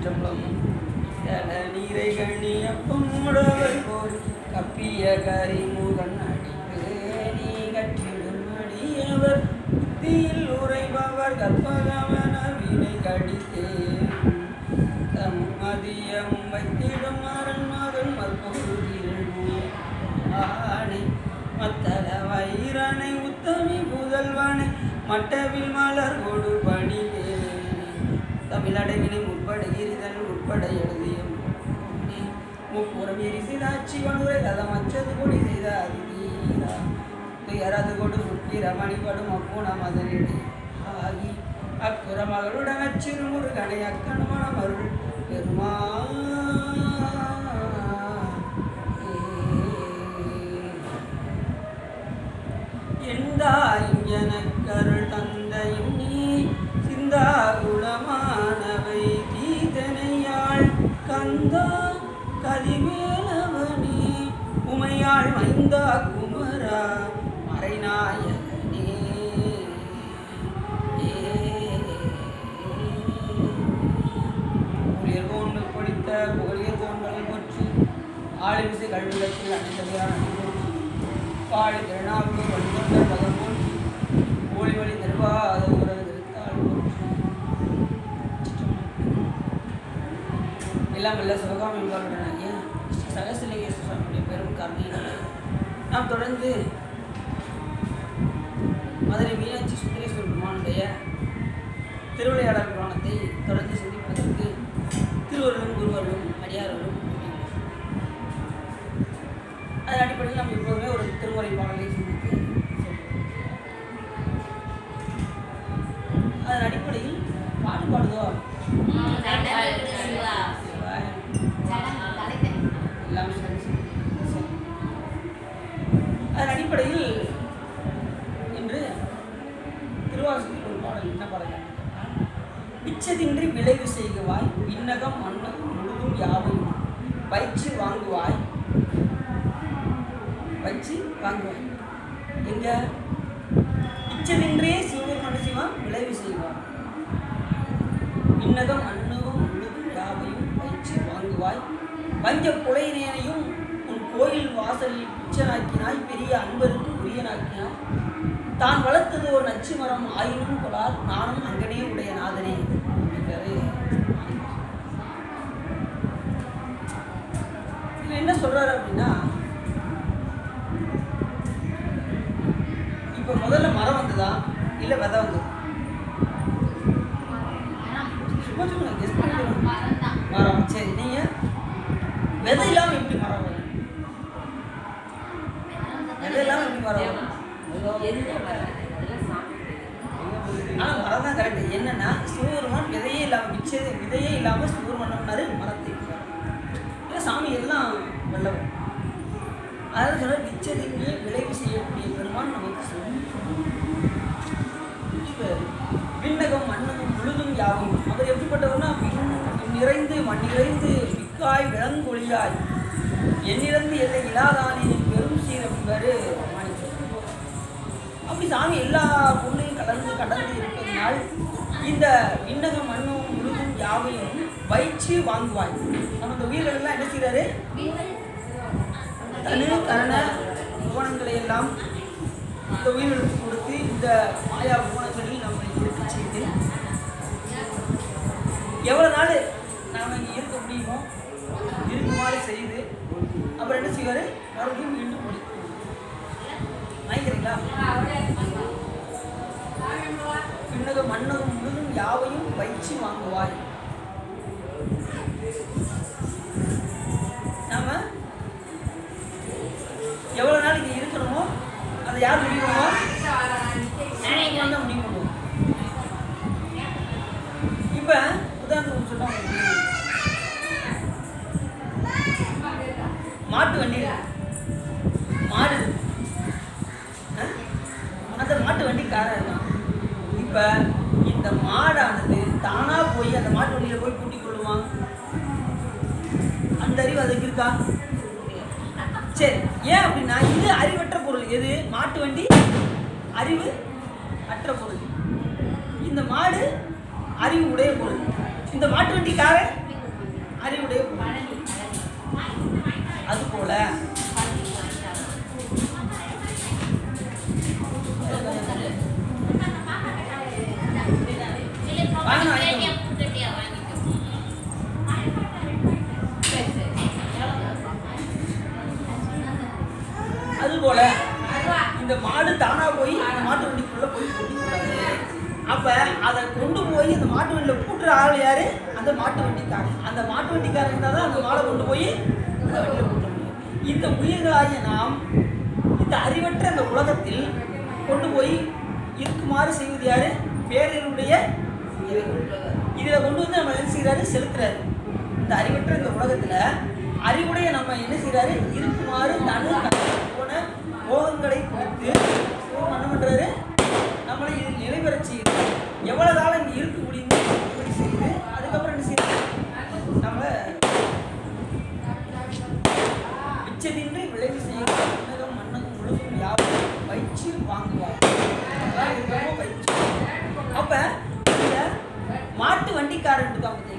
திருச்சிற்றம்பலம். நீரை கண்ணியப்பம் உடவர் போல் கப்பிய கரிமுகன் அடிப்பு நீ கற்றிடும் அடியவர் புத்தியில் உரைபவர் கற்பகவன வினை கடித்தே மதியம் வைத்திடும் அரண் மகன் மற்பொருள் ஆணை மத்தள வைரனை உத்தமி புதல்வனை மட்டவில் மலர் கொடு பணிவே தமிழடைவினை முற்படுகிறதன் உட்பட எழுதிய முப்புறம் எரிசிதாட்சி வனுரை கதமற்றது கொடி செய்த அதிதீரா துயரது கொடு சுற்றி ரமணிபடும் அப்புணம் அதனிடை ஆகி அக்குற மகளுடன் அச்சிறுமுருகனை அக்கணமன மருள் பெருமா எந்தாயும் எனக்கருள் தந்தையும் நீ சிந்தா குணமானவை தீதனையாள் கந்தா கதிவேலவனே உமையாள் மைந்தா குமரா மறைநாயகனே புலியர் கோண்டு படித்த புகழியர் கோண்டலை போற்றி ஆளுமிசை கல்வியத்தில் அனைத்தவையான பாடி திருநாவுக்கு வழிகொண்ட பதம் போற்றி ஒளி வழி திருவாத உறவு திருத்தாள் எல்லாம் வல்ல சிவகாமி என்பவருடனாகிய ஸ்ரீ சகசிரலிங்கேஸ்வர சுவாமியுடைய பெரும் கருணையினாலே நாம் தொடர்ந்து மதுரை மீனாட்சி சுந்தரேஸ்வர பெருமானுடைய திருவிளையாடல் புராணத்தை தொடர்ந்து சிந்திப்பதற்கு திருவருளும் குருவர்களும் அடியார்களும் அதன் அடிப்படையில் நம்ம எப்போதுமே ஒரு திருமுறை பாடலை சிந்தித்து அதன் அடிப்படையில் பாட்டு பாடுதோ எல்லாம் அதன் அடிப்படையில் இன்று திருவாசகத்தில் ஒரு பாடல் என்ன பாடல் மிச்சதின்றி விளைவு செய்குவாய் விண்ணகம் மன்னகம் முழுதும் யாவையும் பயிற்சி வாங்குவாய் வச்சு வாங்குவாய் எங்க இச்சதின்றே சிவபெருமான சிவன் விளைவு செய்வார் விண்ணகம் மன்னகம் முழுதும் யாவையும் வச்சு வாங்குவாய் வஞ்ச புலையினையும் உன் கோயில் வாசலில் பிச்சனாக்கினாய் பெரிய அன்பருக்கு உரியனாக்கினாய் தான் வளர்த்தது ஒரு நச்சு மரம் ஆயினும் கொளார் நானும் அங்கனே உடைய நாதனே அப்படிங்கிறாரு. இதில் என்ன சொல்றாரு அப்படின்னா இப்போ முதல்ல மரம் வந்ததா இல்லை விதை வந்ததா? சும்மா சொல்லுங்க, கெஸ் பண்ணி சொல்லுங்க. மரம். சரி, நீங்க விதை இல்லாமல் எப்படி மரம் வரும்? விதை இல்லாமல் எப்படி மரம் வரும்? ஆனால் மரம் தான் கரெக்டு. என்னன்னா சிவபெருமான் விதையே இல்லாமல் விதையே இல்லாமல் சிவபெருமானாரு மரத்தை. இல்லை சாமி எல்லாம் வல்லவர். அதாவது சொல்ற நிச்சயத்திலேயே விளைவு செய்யக்கூடிய பெருமான் நமக்கு சொல்லும். விண்ணகம் மன்னகம் முழுதும் யாவும் அவர் எப்படிப்பட்டவர்னா நிறைந்து மண் நிறைந்து மிக்காய் விளங்கொழியாய் எண்ணிறந்து எல்லை இலாதானே பெரும் சீரம் பேரு அப்படி சாமி எல்லா பொருளையும் கடந்து இருப்பதனால் இந்த விண்ணகம் மண்ணும் முழுதும் யாவையும் வைச்சு வாங்குவாய். நம்ம இந்த உயிர்கள் எல்லாம் என்ன செய்யறாரு? தனு கரண புவனங்களை எல்லாம் இந்த உயிர்களுக்கு கொடுத்து இந்த மாயா புவனங்களில் நம்மளை எடுத்து செய்து எவ்வளோ நாள் நாம் இங்கே இருக்க முடியுமோ இருக்குமாறு செய்து அப்புறம் என்ன செய்வார்? மறுபடியும் மீண்டும் முடிக்கும். நினைக்கிறீங்களா? விண்ணகம் மன்னகம் முழுதும் யாவையும் வைச்சு வாங்குவாய். நாம எவ்வளோ நாள் இங்கே இருக்கணுமோ அதை யார் முடிவு பண்ணுவோம்? தான் முடிவு பண்ணுவோம். இப்போ உதாரணத்துக்கு சொன்னால் மாட்டு வண்டி மாடு அந்த மாட்டு வண்டி காராக இருக்கான். இப்போ இந்த மாடானது தானாக போய் அந்த மாட்டு வண்டியில் போய் கூட்டிக் கொள்ளுவான். அந்த அறிவு அதுக்கு இருக்கா? சரி, ஏன் அப்படின்னா இது அறிவற்ற பொருள். எது? மாட்டு வண்டி அறிவு அற்ற பொருள். இந்த மாடு அறிவு உடைய பொருள். இந்த மாட்டு வண்டிக்காரன் அறிவுடைய அதுபோல அதுபோல இந்த மாடு தானா போய் அந்த மாட்டு வண்டிக்குள்ள போய் கூட்டிக்கூடாது. அப்ப அதை கொண்டு போய் அந்த மாட்டு வண்டியில கூட்டுற ஆள் யாரு? அந்த மாட்டு வண்டிக்காரன். அந்த மாட்டு வண்டிக்காரன் இருந்தால் தான் அந்த மாடை கொண்டு போய் அந்த வண்டியில கூட்ட முடியும். இந்த உயிர்களாகிய நாம் இந்த அறிவற்ற அந்த உலகத்தில் கொண்டு போய் இருக்குமாறு செய்வது யாரு? பேரருடைய இதில் கொண்டு வந்து நம்ம என்ன செய்கிறாரு? செலுத்துறாரு. இந்த அறிவற்ற இந்த உலகத்துல அறிவுடைய நம்ம என்ன செய்யறாரு? இருக்குமாறு தனு போன போகங்களை கொடுத்து என்ன பண்றாரு? நம்மளை இதில் நிலை பெற செய்யுது. எவ்வளவு காலம் இங்க இருக்க முடியுமோ இப்படி செய்யுது. அதுக்கப்புறம் என்ன செய்யுது? நம்மளை மிச்சதின்றி விளைவு செய்யுது. உலகம் மன்னகம் முழுதும் யாவும் பயிற்சி வாங்குவார். பயிற்சி. அப்ப இந்த மாட்டு வண்டிக்காரன் இருக்காங்க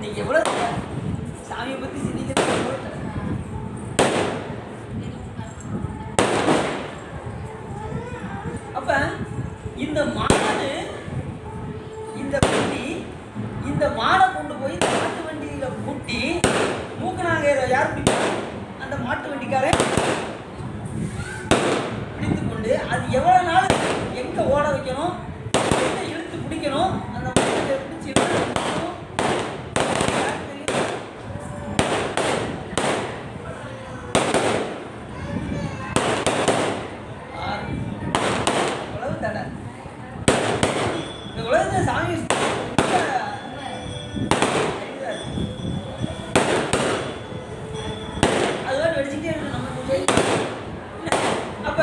நீங்க எவ்வளவு சாமியை பத்தி சிந்திக்கிறது. அப்ப இந்த மாடு இந்த வண்டி இந்த மாடை கொண்டு போய் இந்த மாட்டு வண்டியில பூட்டி மூக்கனாக யார் பிடிப்பாங்க? அந்த மாட்டு வண்டிக்காரன் பிடித்து கொண்டு அது எவ்வளவு நாள் எங்க ஓட வைக்கணும், எங்க இழுத்து பிடிக்கணும், அந்த பிடிச்சி இந்த உலகத்தை சாமி அதுதான் வெடிச்சுட்டே இருக்கு நம்ம. அப்ப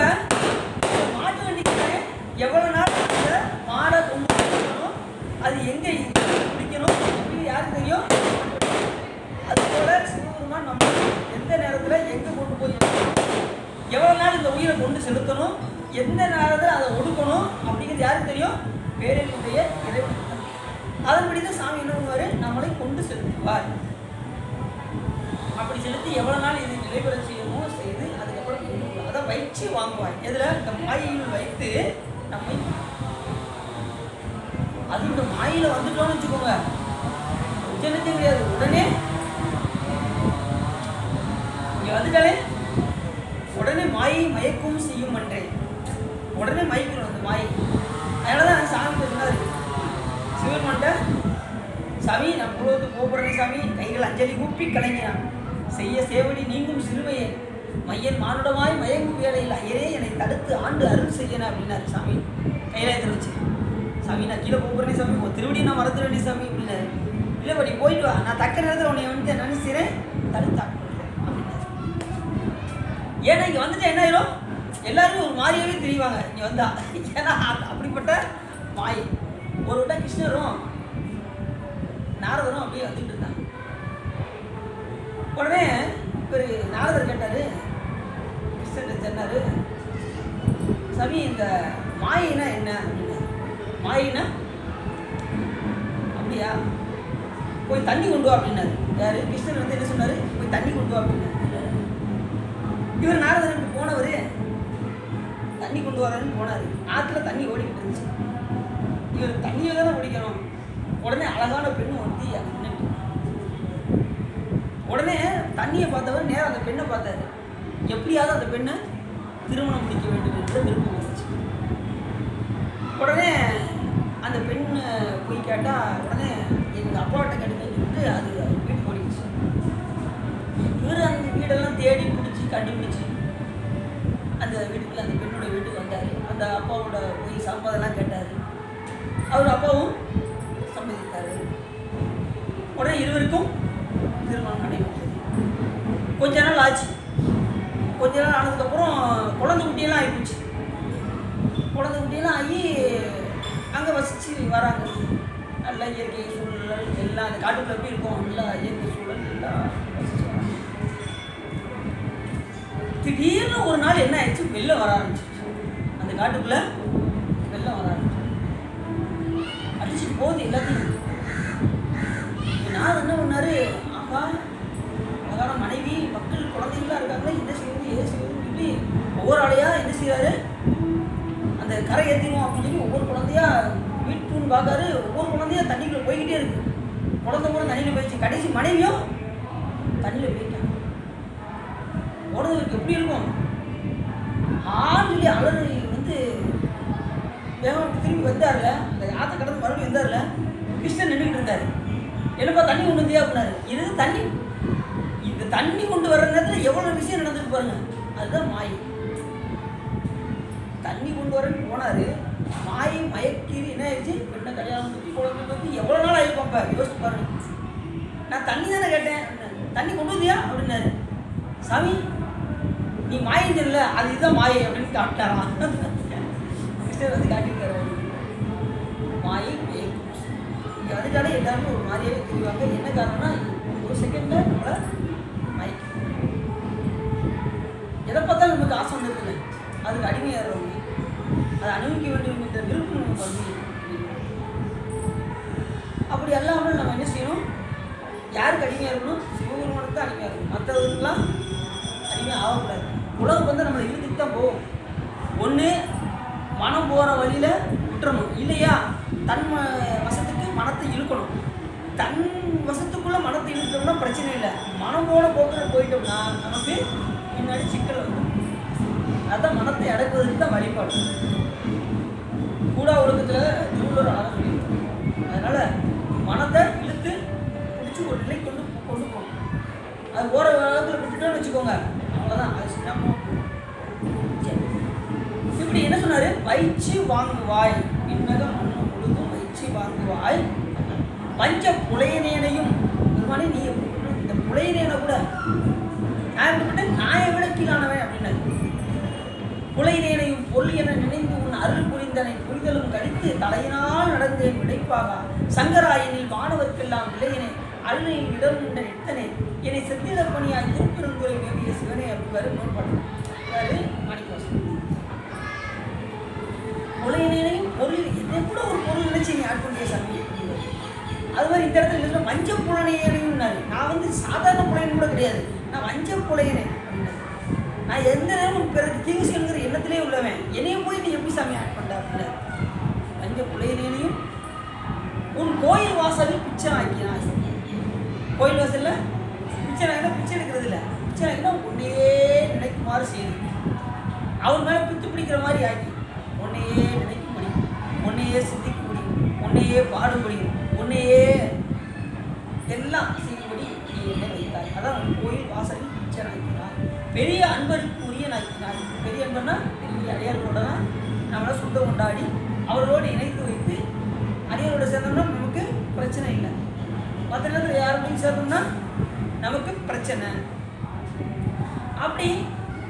மாட்டு வண்டிக்காரன் எவ்வளவு நாள் மாடை கொண்டு போகணும், அது எங்க பிடிக்கணும் அப்படின்னு யாருக்கு தெரியும்? அது போல சிவபெருமான் நம்ம எந்த நேரத்துல எங்க கொண்டு போய் எவ்வளவு நாள் இந்த உயிரை கொண்டு செலுத்தணும், எந்த நேரத்தில் அதை ஒடுக்கணும் அப்படிங்கிறது யாருக்கு தெரியும்? பேரனுடைய இறைவன். அதன்படிதான் சாமி என்ன பண்ணுவாரு? நம்மளை கொண்டு செலுத்துவார். அப்படி செலுத்தி எவ்வளவு நாள் இது நிலைபெற செய்யணுமோ செய்து அதுக்கப்புறம் அதை பயிற்சி வாங்குவார். எதுல? இந்த மாயையில் வைத்து நம்மை அது இந்த மாயில வந்துட்டோம்னு வச்சுக்கோங்க, உச்சனத்தே கிடையாது. உடனே இங்க வந்துட்டாலே உடனே மாயை மயக்கும் செய்யும் அன்றே உடனே மயக்கணும் அந்த மாயை. அதனாலதான் சாமி சொன்னாரு சிவன்மண்ட சாமி நான் புலத்துக்கு போகிறேன் சாமி, கைகள் அஞ்சலி கூப்பி கலைஞான் செய்ய சேவடி நீங்கும் சிறுமையை மையன் மானுடமாய் மயங்கும் வேலையில் ஐயரே என்னை தடுத்து ஆண்டு அருள் செய்யணும் அப்படின்னாரு சாமி. கையில வச்சு சாமி நான் கீழே போகிறேன் சாமி, உன் திருவடி நான் மறந்துட வேண்டிய சாமி அப்படின்னாரு. இல்லை நீ போயிட்டு வா, நான் தக்க நேரத்தில் உன்னை வந்து நினைச்சிறேன் தடுத்து ஆட்கொள்றேன் அப்படின்னாரு. ஏன்னா இங்கே வந்துட்டு என்ன ஆயிரும்? எல்லாருமே ஒரு மாதிரியாவே தெரிவாங்க இங்கே வந்தா. ஏன்னா அப்படிப்பட்ட மாயை. ஒரு விட்ட கிருஷ்ணரும் நாரதரும் அப்படியே வந்துட்டு இருந்தாங்க. உடனே ஒரு நாரதர் கேட்டாரு, கிருஷ்ணன் சொன்னாரு, சாமி இந்த மாயினா என்ன அப்படின்னா, மாயினா அப்படியா போய் தண்ணி கொண்டு வா அப்படின்னாரு. யாரு? கிருஷ்ணன் வந்து என்ன சொன்னாரு? போய் தண்ணி கொண்டு வா அப்படின்னாரு. இவர் நாரதருக்கு போனவர் தண்ணி கொண்டு வரான்னு போனாரு. ஆற்றுல தண்ணி ஓடிக்கிட்டு இருந்துச்சு. இவர் தண்ணியை தானே குடிக்கணும். உடனே அழகான பெண்ணு ஒருத்தி நின்றுட்டு, உடனே தண்ணியை பார்த்தவர் நேரம் அந்த பெண்ணை பார்த்தாரு. எப்படியாவது அந்த பெண்ணை திருமணம் முடிக்க வேண்டும் என்று விருப்பம் வந்துச்சு. உடனே அந்த பெண்ணு போய் கேட்டால் உடனே எங்கள் அப்பாட்ட கெடுத்துட்டு அது வீட்டுக்கு ஓடிச்சு. இவர் அந்த வீடெல்லாம் தேடி பிடிச்சி கண்டுபிடிச்சி அந்த வீட்டுக்கு அந்த பெண்ணோட வீட்டுக்கு வந்தார். அந்த அப்பாவோட போய் சம்மதெல்லாம் கேட்டார். அவர் அப்பாவும் சம்மதித்தார். உடனே இருவருக்கும் திருமணம் நடைபெற்றது. கொஞ்ச நாள் ஆச்சு. கொஞ்ச நாள் ஆனதுக்கப்புறம் குழந்தை குட்டியெல்லாம் ஆகிப்போச்சு. குழந்தை குட்டியெல்லாம் ஆகி அங்கே வசித்து வராங்க. நல்லா இயற்கை சூழல் எல்லாம் அந்த காட்டுக்குள்ள எப்படி இருக்கும், நல்லா இயற்கை சூழல் எல்லாம் வசிச்சு வராங்க. திடீர்னு ஒரு நாள் என்ன ஆயிடுச்சு? வெள்ளம் வர ஆரம்பிச்சு. அந்த காட்டுக்குள்ள வெள்ளம் வர ஆரம்பிச்சு. அடிச்சுட்டு போகுது எல்லாத்தையும். நான் என்ன பண்ணாரு, அப்பா அதான மனைவி மக்கள் குழந்தைகள்லாம் இருக்காங்க, என்ன செய்வது ஏது செய்வதுன்னு சொல்லி ஒவ்வொரு ஆளையா என்ன செய்கிறாரு, அந்த கரை ஏற்றிடுவோம் அப்படின்னு சொல்லி ஒவ்வொரு குழந்தையா வீட்டுன்னு பார்க்காரு. ஒவ்வொரு குழந்தையா தண்ணிக்குள்ளே போய்கிட்டே இருக்கு. குழந்தை கூட தண்ணியில் போயிடுச்சு. கடைசி மனைவியும் தண்ணியில் போயிட்டாங்க. உடனே எப்படி இருக்கும் ஆண்களி அலறி வந்து வேகம் திரும்பி வந்தார்ல, அந்த ஆற்ற கடந்து மறுபடியும் வந்தார்ல, கிருஷ்ணன் நின்றுக்கிட்டு இருந்தார். என்னப்பா தண்ணி கொண்டு வந்தியா அப்படின்னாரு. இது தண்ணி, இந்த தண்ணி கொண்டு வர்ற நேரத்தில் எவ்வளோ விஷயம் நடந்துட்டு பாருங்க. அதுதான் மாயை. தண்ணி கொண்டு வரேன்னு போனார், மாயை மயக்கீரி என்ன ஆயிடுச்சு, பெண்ணை கல்யாணம் பற்றி குழந்தை பற்றி எவ்வளோ நாள் ஆயிருப்பாப்பா யோசிச்சு பாருங்க. நான் தண்ணி தானே கேட்டேன், தண்ணி கொண்டு வந்தியா அப்படின்னாரு. சாமி நீ மாயம் தெரியல, அது இதுதான் மாயை அப்படின்னு காட்டாராம். கிருஷ்ணர் வந்து காட்டியிருக்காரு. மாயை இங்கே வந்துட்டாலே எல்லாருமே ஒரு மாதிரியாவே தெரிவாங்க. என்ன காரணம்னா ஒரு செகண்டில் நம்மளை மயக்கி எதை பார்த்தாலும் நமக்கு ஆசை வந்துருக்குல்ல, அதுக்கு அடிமையாகிறவங்க அதை அனுபவிக்க வேண்டும் என்ற விருப்பம் நம்ம வந்து அப்படி அல்லாமல் நம்ம என்ன செய்யணும், யாருக்கு அடிமையாக இருக்கணும், சிவபெருமானுக்கு தான் அடிமையாக இருக்கணும். மற்றவர்களுக்கெல்லாம் அடிமையாக ஆகக்கூடாது. உலகம் வந்து நம்மளை இழுத்துட்டு தான் போகும். ஒன்று மனம் போகிற வழியில் விட்டுறணும், இல்லையா தன் வசத்துக்கு மனத்தை இழுக்கணும். தன் வசத்துக்குள்ளே மனத்தை இழுத்தோம்னா பிரச்சனை இல்லை. மனம் போன போக்கில் போயிட்டோம்னா நமக்கு பின்னாடி சிக்கல் வந்து அதான் மனத்தை அடக்குவதற்கு தான் வழிபாடு. கூடா ஒழுக்கத்தில் திருவள்ளுவர் அழகாக சொல்லியிருக்கோம். அதனால் மனத்தை இழுத்து பிடிச்சி ஒரு நிலை கொண்டு போகணும். அது போகிற காலத்தில் விட்டுட்டோன்னு வச்சுக்கோங்க, அவ்வளோதான். அது சின்னமாக இப்படி என்ன சொன்னார், வைச்சு வாங்குவாய் விண்ணக மண்ணு முழுதும் வைச்சு வாங்குவாய் பஞ்ச புலையனேனையும். பெருமானே நீ இந்த புலையனேனை கூட நான் விட்டு நாயை விட கீழானவன் அப்படின்னாரு. புலையனேனையும் பொருள் என நினைந்து உன் அருள் புரிந்தனை புரிதலும் கழித்து தலையினால் நடந்தேன் விடைப்பாக சங்கராயனில் மாணவர்க்கெல்லாம் விளையினே அருணையில் இடம் உண்ட நித்தனே என்னை செத்திட பணியாய் திருப்பெருந்துறை வேண்டிய சிவனே அப்படிவாரு நோட்பாடு மாணிக்கவாசன். புலையனேனையும் பொருள் என்ன கூட ஒரு பொருள் நினைச்சு நீ ஆட் பண்ணிய சாமி. அது மாதிரி இந்த இடத்துல இல்லை மஞ்ச புலனையனையும்னாரு. நான் வந்து சாதாரண புலையன் கூட கிடையாது, நான் மஞ்ச புலையனே அப்படின்னாரு. நான் எந்த நேரமும் பிறகு தீங்கு செய்யணுங்கிற எண்ணத்திலே உள்ளவன், என்னையும் போய் நீ எப்படி சாமி ஆட் பண்ண அப்படின்னாரு. மஞ்ச புலையனையும் உன் கோயில் வாசலில் பிச்சை ஆக்கினாய். கோயில் வாசலில் பிச்சை நாய்னா பிச்சை எடுக்கிறது இல்லை, பிச்சை நாய்னா உன்னையே நினைக்குமாறு செய்யுது. அவர் மேலே பித்து பிடிக்கிற மாதிரி ஆக்கி உன்னையே நினைக்க முடியும், உன்னையே சிந்திக்க முடியும், உன்னையே பாட முடியும், உன்னையே எல்லாம் செய்யும்படி நீ என்னை வைத்தாய். அதான் உன் கோயில் வாசலில் பிச்சை நாய்க்கிறாய். பெரிய அன்பருக்கு உரிய நாய்க்கிறாய். பெரிய அன்பர்னா பெரிய அடியார்களோட தான் நம்மளை சொந்தம் கொண்டாடி அவர்களோடு இணைத்து வைத்து அடியாரோட சேர்ந்தோம்னா நமக்கு பிரச்சனை இல்லை. மற்ற நேரத்தில் யாருக்கும் சேர்ந்தோம்னா நமக்கு பிரச்சனை. அப்படி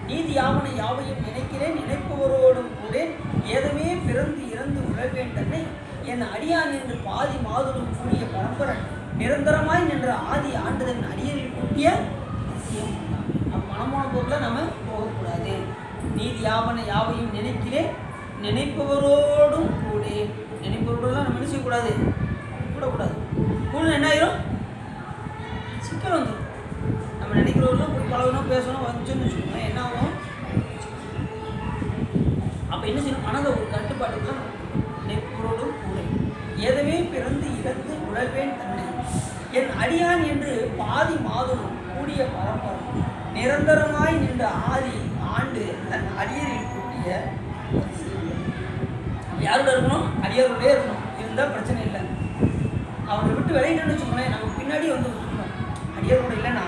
நீதி யாவனை யாவையும் நினைக்கிறேன் நினைப்பவரோடும் கூட ஏதமே பிறந்து இறந்து உழவேன் தன்னை என் அடியான் என்று பாதி மாதுடும் கூடிய பரம்பரை நிரந்தரமாய் நின்ற ஆதி ஆண்டுதன் அடியரில் கூட்டிய விஷயம். மனமான பொருளை நம்ம போகக்கூடாது. நீதி யாவனை யாவையும் நினைக்கிறேன் நினைப்பவரோடும் கூட. நினைப்பவரோடலாம் நம்ம என்ன செய்யக்கூடாது, கூடக்கூடாது. கூட என்ன ஆயிரும், சிக்கல் வந்துடும். நம்ம நினைக்கிறவர்களும் போய் பழகணும் பேசணும் வந்துச்சுன்னு வச்சுக்கோங்க, என்ன ஆகும். அப்போ என்ன செய்யணும், மனதை ஒரு கட்டுப்பாட்டுக்குள்ள நினைப்பவரோடும் கூட எதுவே பிறந்து இறந்து உழல்வேன் தன்னை என் அடியான் என்று பாதி மாதமும் கூடிய பரம்பரை நிரந்தரமாய் நின்ற ஆதி ஆண்டு தன் அடியரில் கூட்டிய. யாரோட இருக்கணும், அடியாரோடே இருக்கணும். இருந்தால் பிரச்சனை இல்லை. அவரை விட்டு விளையிட்டோன்னு வச்சுக்கோங்களேன், நமக்கு பின்னாடி வந்து விட்டுக்கணும். அடியாரோட இல்லைன்னா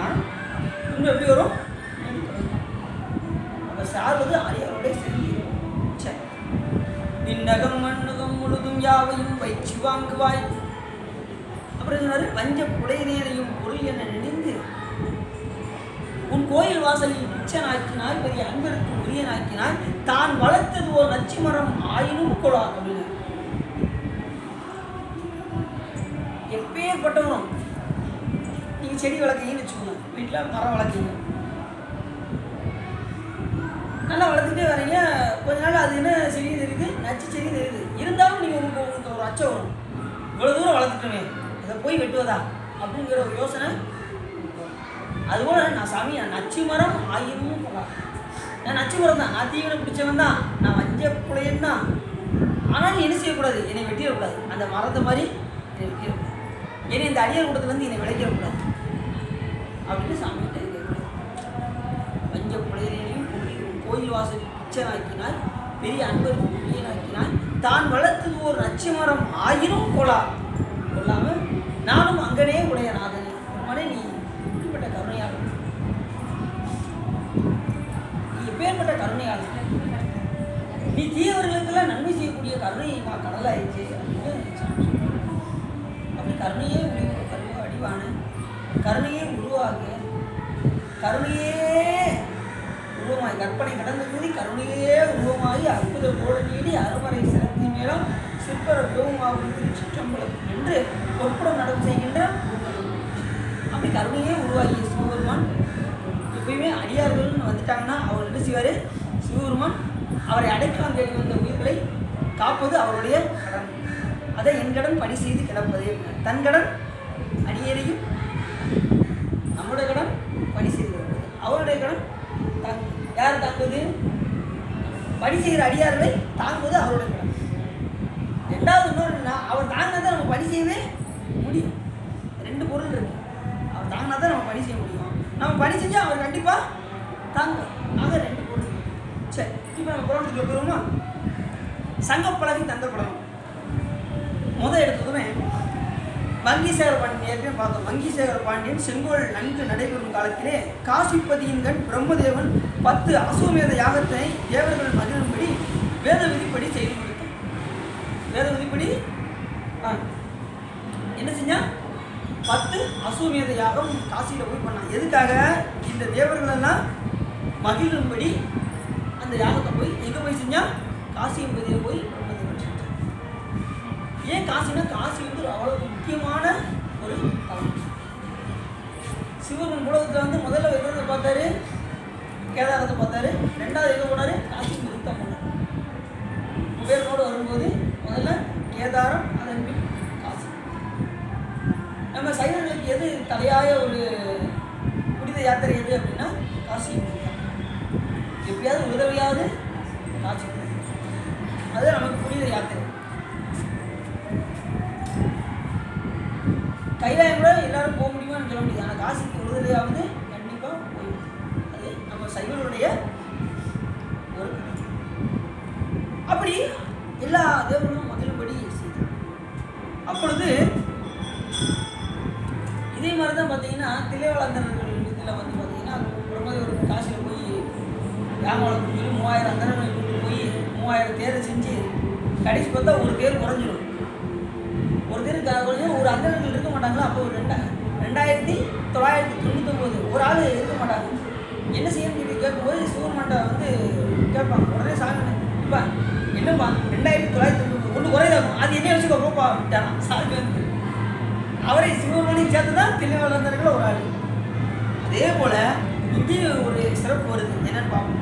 இன்னும் எப்படி வரும், நம்ம சார்வது அடியாரோட சரி. சரி, விண்ணகம் மண்ணுகம் முழுதும் யாவையும் வைச்சு வாங்குவாய். அப்புறம் சொன்னாரு வஞ்ச புலையனேனையும் பொருள் என நினைந்து உன் கோயில் வாசலில் பிச்சனாக்கினாய் பெரிய அன்பருக்கு உரியனாக்கினாய் தான் வளர்த்தது ஓர் நச்சு மரம் ஆயினும் கொலா அப்படின்னு. எப்பேற்பட்டவரும் நீங்கள் செடி வளர்க்கீங்கன்னு வச்சுக்கோங்க, வீட்டில் மரம் வளர்க்கீங்க, நல்லா வளர்த்துட்டே வரீங்க. கொஞ்ச நாள் அது என்ன செடி தெரியுது, நச்சு செடி தெரியுது. இருந்தாலும் நீங்கள் உங்களுக்கு ஒரு அச்சம் வரும், இவ்வளோ தூரம் வளர்த்துட்டோமே அதை போய் வெட்டுவதா அப்படிங்கிற ஒரு யோசனை. அதுபோல் நான் சாமி நான் நச்சு மரம் ஆயிரமும் போகலாம், நான் நச்சு மரம் தான், நான் தீவனம் பிடிச்சவன் தான், நான் வஞ்ச புலையன் தான். ஆனால் நீ என்ன செய்யக்கூடாது, என்னை வெட்டிடக்கூடாது, அந்த மரத்தை மாதிரி என்னை வெட்டிடக்கூடாது, என்னை இந்த அடியார் கூட்டத்துலேருந்து என்னை விளைக்கிடக்கூடாது அப்படின்னு சாமிகிட்ட கேட்கக்கூடாது. வஞ்ச புலையனையும் கோயில் வாசல் பிச்சனாக்கினாய், பெரிய அன்பருக்கு புரியனாக்கினாய், தான் வளர்த்தது ஒரு நச்சு மரம் ஆயினும் கொள்ளாமல் நானும் அங்கனே உடைய நாதனே. மனே நீ எப்படிப்பட்ட கருணையாளர், நீ எப்பேற்பட்ட கருணையாளர், நீ தீயவர்களுக்கெல்லாம் நன்மை செய்யக்கூடிய கருணை கடலாயிடுச்சு அப்படின்னு அப்படி கருணையே அடிவான கருணையே உருவாக கருணையே உருவமாய் கற்பனை கடந்து கருணையே உருவமாகி அற்புத கோட நீடி அருமறை சிறத்தி மேலும் சிற்பர கோபமாகும் திருச்சிற்றம்பலம் என்று ஒப்புடம் நடவு செய்கின்ற அப்படி கருணையே உருவாகிய சிவபெருமான் எப்பயுமே அடியார்கள்னு வந்துட்டாங்கன்னா அவர் என்ன செய்வார், சிவபெருமான் அவரை அடைக்கலாம் தேடி வந்த உயிர்களை காப்பது அவருடைய கடன். அதை என் கடன் பணி செய்து கிடப்பது, தன் கடன் அடியேறையும் நம்முடைய கடன் பணி செய்து கிடப்பது, அவருடைய கடன் யார் தாங்குவது, பணி செய்கிற அடியார்களை தாங்குவது அவருடைய கடன். ரெண்டாவது இன்னொரு அவர் தாங்கினா தான் நம்ம பணி செய்யவே முடியும். ரெண்டு பொருள் இருக்கு, அவர் தாங்கினா தான் நம்ம பணி செய்ய முடியும், நம்ம பணி செஞ்சால் அவர் கண்டிப்பாக தாங்குவார். ஆக ரெண்டு பொருள். சரி, இப்போ நம்ம புராணத்துக்கு போயிருவோமா? சங்கப்பலகை தந்த பழகம் முதல் எடுத்ததுமே வங்கிசேகர பாண்டியன் ஏற்கனவே பார்த்தோம். வங்கிசேகர பாண்டியன் செங்கோல் நன்கு நடைபெறும் காலத்திலே காசிப்பதியின் கண் பிரம்மதேவன் 10 அசுவமேத யாகத்தை தேவர்கள் மகிழும்படி வேத விதிப்படி செய்து முடித்தார். வேத விதிப்படி என்ன செஞ்சா 10 அசுவமேத யாகம் காசியில் போய் பண்ணான். எதுக்காக? இந்த தேவர்கள் எல்லாம் மகிழும்படி அந்த யாகத்தை போய் எங்கே போய் செஞ்சா? காசி என்பதில் போய் பிரம்மதேவன் செஞ்சார். ஏன் காசினா காசி வந்து அவ்வளவு முக்கியமான ஒரு தலம். சிவன் உலகத்தில் வந்து முதல்ல எதை பார்த்தாரு? கேதாரத்தை பார்த்தாரு. ரெண்டாவது எங்கே போனார்? காசி நிறுத்தம் போனார். குபேரனோடு வரும்போது முதல்ல கேதாரம், அதன் பின் காசி. நம்ம சைவர்களுக்கு எது தலையாய ஒரு புனித யாத்திரை எது அப்படின்னா காசி. எப்படியாவது உதவியாவது காட்சி, அது நமக்கு புனித யாத்திரை. கைலாயம் கூட எல்லாரும் போக முடியுமான்னு சொல்ல முடியாது, ஆனால் காசிக்கு உதவியாவது கண்டிப்பாக போயிடும். அது நம்ம சைவர்களுடைய ஒரு அப்படி எல்லா தேவர்களும் முதல்படி செய்தார். அப்பொழுது இதே மாதிரி தான் பார்த்தீங்கன்னா தில்லைவாழந்தர்கள் இதில் வந்து பார்த்தீங்கன்னா பிரம்மதேவர் காசியில் போய் யாமலம் 3000 அந்தரங்களை கொண்டு போய் 3000 தேரை செஞ்சு கடைசி பார்த்தா ஒரு தேர் குறைஞ்சிடும். ஒரு தேர் குறைஞ்சி ஒரு அந்தரங்கள் இருக்க மாட்டாங்களா? அப்போ ஒரு 2999 ஒரு ஆள் இருக்க மாட்டாங்க. என்ன செய்யணும்னு சொல்லி கேட்கும்போது சிவமண்டை வந்து கேட்பாங்க. உடனே சாமி இப்போ என்னப்பா 2999 ஒன்று குறைதாகும், அது என்ன வச்சுக்கோ போப்பா விட்டானா சாமி வந்து அவரை சிவபெருமானையும் சேர்த்து தான் தில்லைவாழந்தர்கள் ஒரு ஆள். அதே போல் இங்கேயும் ஒரு சிறப்பு வருது, என்னன்னு பார்ப்போம்.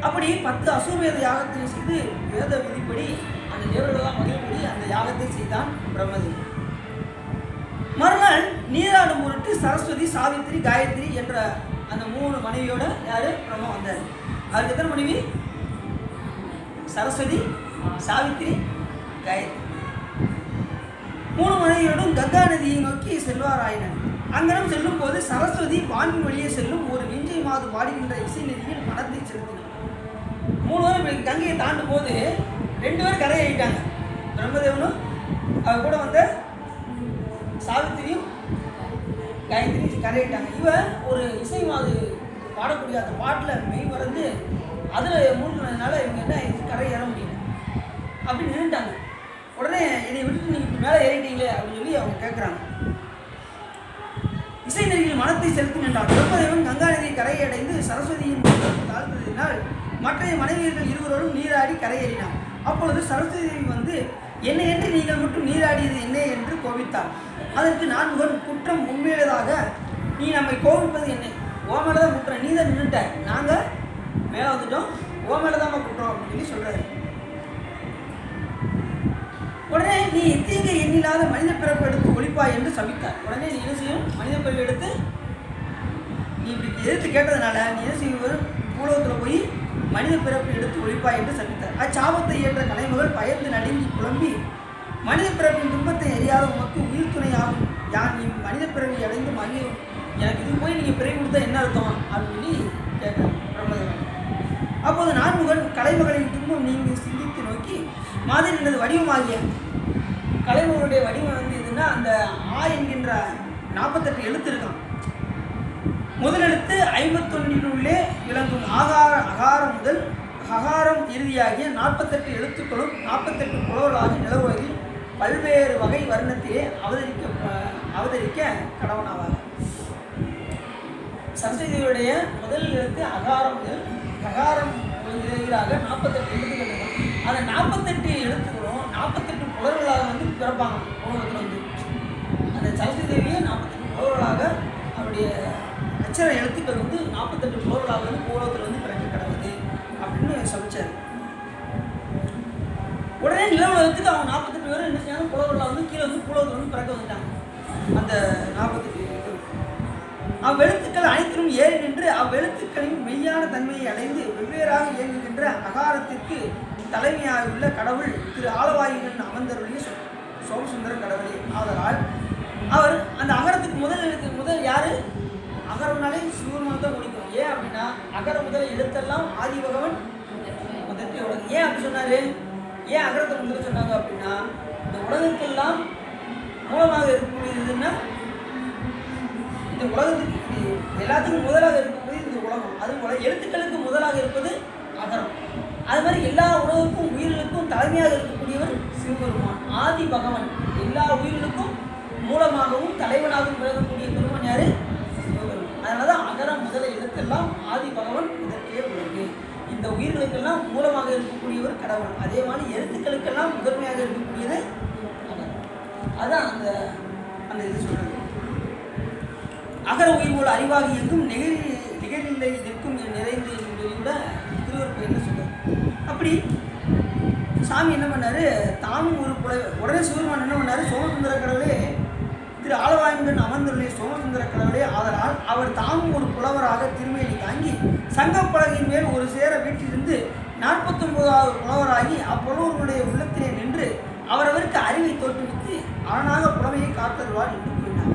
அப்படி 10 அசுவமேத யாகத்தை செய்து வேத விதிப்படி அந்த தேவர்களெல்லாம் மகிழ்படி அந்த யாகத்தை செய்தான் பிரம்மதேவன். மறுநாள் நீராடும் பொருட்டு சரஸ்வதி, சாவித்திரி, காயத்ரி என்ற அந்த 3 மனைவியோட யாரு பிரம்ம வந்தார். அவருக்கு எத்தனை மனைவி? சரஸ்வதி, சாவித்திரி, காயத்ரி. 3 மனைவியோடும் கங்கா நதியை நோக்கி செல்வாராயினர். அங்கனம் செல்லும் போது சரஸ்வதி வான்மின் வழியே செல்லும் ஒரு விஞ்சை மாது பாடுகின்ற இசை நதியில் மனத்தை செலுத்தினார். 3 பேர் கங்கையை தாண்டும் போது 2 பேர் கரையாயிட்டாங்க. பிரம்மதேவனும் அவர் கூட வந்த சாவித்திரியும் காயத்ரி கரையிட்டாங்க. இவ ஒரு இசை மாது பாடக்கூடிய அந்த பாட்டில் மெய் மறந்து அதில் மூழ்கினதுனால இவங்க என்ன கரை ஏற முடியல, அப்படி நின்றுட்டாங்க. உடனே இதை விட்டு நீங்கள் மேலே ஏறிட்டீங்களே அப்படின்னு சொல்லி அவங்க கேட்குறாங்க. இசை நதியில் மனத்தை செலுத்தி நின்றார். பிரம்மதேவன் கங்கா நதியை கரையடைந்து சரஸ்வதியின் தாழ்ந்ததினால் மற்ற மனைவியர்கள் இருவரோடும் நீராடி கரையேறினார். அப்பொழுது சரஸ்வதி தேவி வந்து என்னை என்று நீங்கள் மட்டும் நீராடியது என்ன என்று கோபித்தார். அதற்கு நான் குற்றம் உண்மையிலதாக, நீ நம்மை கோபிப்பது என்ன? ஓ மேலே தான் குற்றம், நீ தான் நின்றுட்ட, நாங்கள் மேலே வந்துட்டோம், ஓ மேலே தான் குற்றம் அப்படின்னு சொல்லி சொல்கிறாரு. உடனே நீ தீங்கு எண்ணில்லாத மனித பிறப்பு எடுத்து ஒழிப்பாய் என்று சபித்தார். உடனே நீ என்ன செய்யும், மனித பிறவி எடுத்து நீ இப்படி எதிர்த்து கேட்டதுனால நீ என்ன செய்வது, பூலோகத்தில் போய் மனித பிறப்பு எடுத்து ஒழிப்பாய் என்று சபித்தார். அச்சாபத்தை ஏற்ற கலைமகள் பயந்து நடுங்கி குழம்பி, மனித பிறப்பின் துன்பத்தை அறியாத உமக்கு உயிர் துணையாகும் யான் நீ மனித பிறவி அடைந்து மகிழும், எனக்கு இது போய் நீங்கள் பிறவி கொடுத்தா என்ன அர்த்தம் அப்படின்னு சொல்லி கேட்குறேன் பிரம்மதேவன். அப்போது நான்முகன் கலைமகளின் துன்பம் நீங்கி சிந்தித்து நோக்கி, மாதிரி எனது வடிவமாகிய கலைமகளுடைய வடிவம் வந்து எதுன்னா, அந்த ஆ என்கின்ற 48 எழுத்து இருக்கான். முதல் எழுத்து 51 விளங்கும் அகாரம் முதல் அகாரம் இறுதியாகிய 48 எழுத்துக்களும் 48 புலவர்களாக நிலவுலகில் பல்வேறு வகை வர்ணத்திலே அவதரிக்க கடவனாவார். சரஸ்வதியுடைய முதல் எழுத்து அகாரம் முதல் அகாரம் இறுதியாக 48 எழுத்துக்கள் இருக்கும். அந்த 48 எழுத்துக்களும் 48 புலவர்களாக வந்து பிறப்பாங்க உலகத்தில் வந்து. அந்த சரஸ்வதி தேவியை 48 புலவர்களாக அவருடைய அச்சர எழுத்துக்கள் வந்து 48 புலவர்களாக வந்து உலகத்தில் வந்து பிறக்க கிடக்குது அப்படின்னு சமைச்சார். உடனே நிலவுலகத்துக்கு அவங்க 48 பேரும் என்ன செய்யாங்க, புலவர்களாக வந்து கீழே வந்து புலவத்தில் வந்து பிறக்க வந்துட்டாங்க. அந்த 48 அவ்வெழுத்துக்கள் அனைத்திலும் ஏறி நின்று அவ்வெழுத்துக்களின் மெய்யான தன்மையை அடைந்து வெவ்வேறாக இயங்குகின்ற அகாரத்திற்கு தலைமையாக உள்ள கடவுள் திரு ஆலவாயுடன் அமர்ந்தருடைய சோமசுந்தர கடவுளே. ஆதலால் அவர் அந்த அகரத்துக்கு முதல் யாரு, அகரம்னாலே சிவபெருமான் தான் முடிக்கும். ஏன் அப்படின்னா அகர முதல் எழுத்தெல்லாம் ஆதி பகவன் முதற்கே உலகம். ஏன் அப்படி சொன்னாரு, ஏன் அகரத்தை முதல் சொன்னாங்க அப்படின்னா, இந்த உலகத்துக்கெல்லாம் மூலமாக இருக்கக்கூடியதுன்னா இந்த உலகத்துக்கு எல்லாத்துக்கும் முதலாக இருக்கக்கூடிய இந்த உலகம், அது போல எழுத்துக்களுக்கு முதலாக இருப்பது அகரம். அது மாதிரி எல்லா உலகுக்கும் உயிர்களுக்கும் தலைமையாக இருக்கக்கூடியவர் சிவபெருமான் ஆதி பகவன். எல்லா உயிர்களுக்கும் மூலமாகவும் தலைவனாகவும் விளங்கக்கூடிய பெருமான் யாரு, சிவபெருமான். அதனால தான் அகரம் முதல எழுத்தெல்லாம் ஆதி பகவன் இதற்கே உலகு. இந்த உயிர்களுக்கெல்லாம் மூலமாக இருக்கக்கூடியவர் கடவுள். அதே மாதிரி எழுத்துக்களுக்கெல்லாம் முதன்மையாக இருக்கக்கூடியது அகரம். அதான் அந்த இது சொல்றது. அகர உயிர் போல அறிவாகி எங்கும் நிகரில்லை நிற்கும் நிறைந்து கூட திருவருப்பு என்ன சொல்றார். அப்படி சாமி என்ன பண்ணாரு, தானும் ஒரு உடனே சிவபெருமான் என்ன பண்ணாரு, சோமசுந்தர கடவுளே திரு ஆலவாயுடன் அமர்ந்துள்ள சோமசுந்தர கடவுளே. ஆதலால் அவர் தாமும் ஒரு புலவராக திருமேனி தாங்கி சங்கப்பலகையின் மேல் ஒரு சேர வீட்டிலிருந்து 49வது புலவராகி அப்புலவர்களுடைய உள்ளத்திலே நின்று அவரவருக்கு அறிவை தோற்றுவித்து அரணாக புலமையை காத்தருவார் என்று கூறினார்.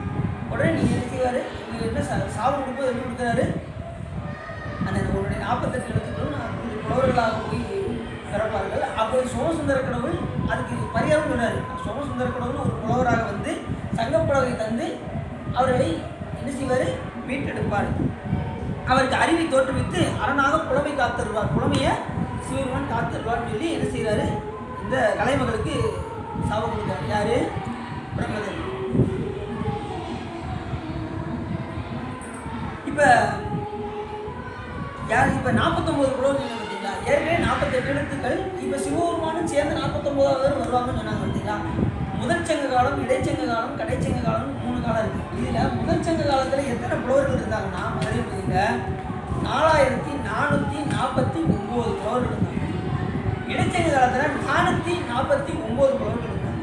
உடனே நீங்கள் என்ன செய்வார், நீங்கள் என்ன சாவு கொடுப்பது எப்படி கொடுக்குறாரு, அந்த உங்களுடைய 48 எழுத்துக்களும் புலவர்களாக போய் பிறப்பார்கள். அப்போது சோமசுந்தர கடவுள் அதுக்கு பரிகாரம் சொன்னார். சோமசுந்தர கடவுள் ஒரு புலவராக வந்து சங்கப்பலகை தந்து அவர்களை என்ன செய்வார், மீட்டெடுப்பார். அவருக்கு அறிவை தோற்றுவித்து அரணாக புலமை காத்தருவார், புலமையை சிவபெருமான் காத்தருவார்னு சொல்லி என்ன செய்கிறாரு, இந்த கலைமகளுக்கு சாபம் கொடுத்தார். யாரு, பிரம்மதேவன். இப்போ யார், இப்போ 49 புலவர்கள் பார்த்தீங்களா, ஏற்கனவே 48 எழுத்துக்கள். இப்போ சிவபெருமானும் சேர்ந்து 49வது வருவாங்கன்னு சொன்னாங்க பார்த்தீங்களா. முதல் சங்க காலம், இடைச்சங்க காலம், கடைச்சங்க காலம் 3 காலம் இருக்குது. இதில் முதல் சங்க காலத்தில் எத்தனை புலவர்கள் இருந்தாங்கன்னா மதுரை பகுதியில் 4449 புலவர்கள் இருந்தாங்க. இடைச்சங்க காலத்தில் 449 புலவர்கள் இருக்காங்க.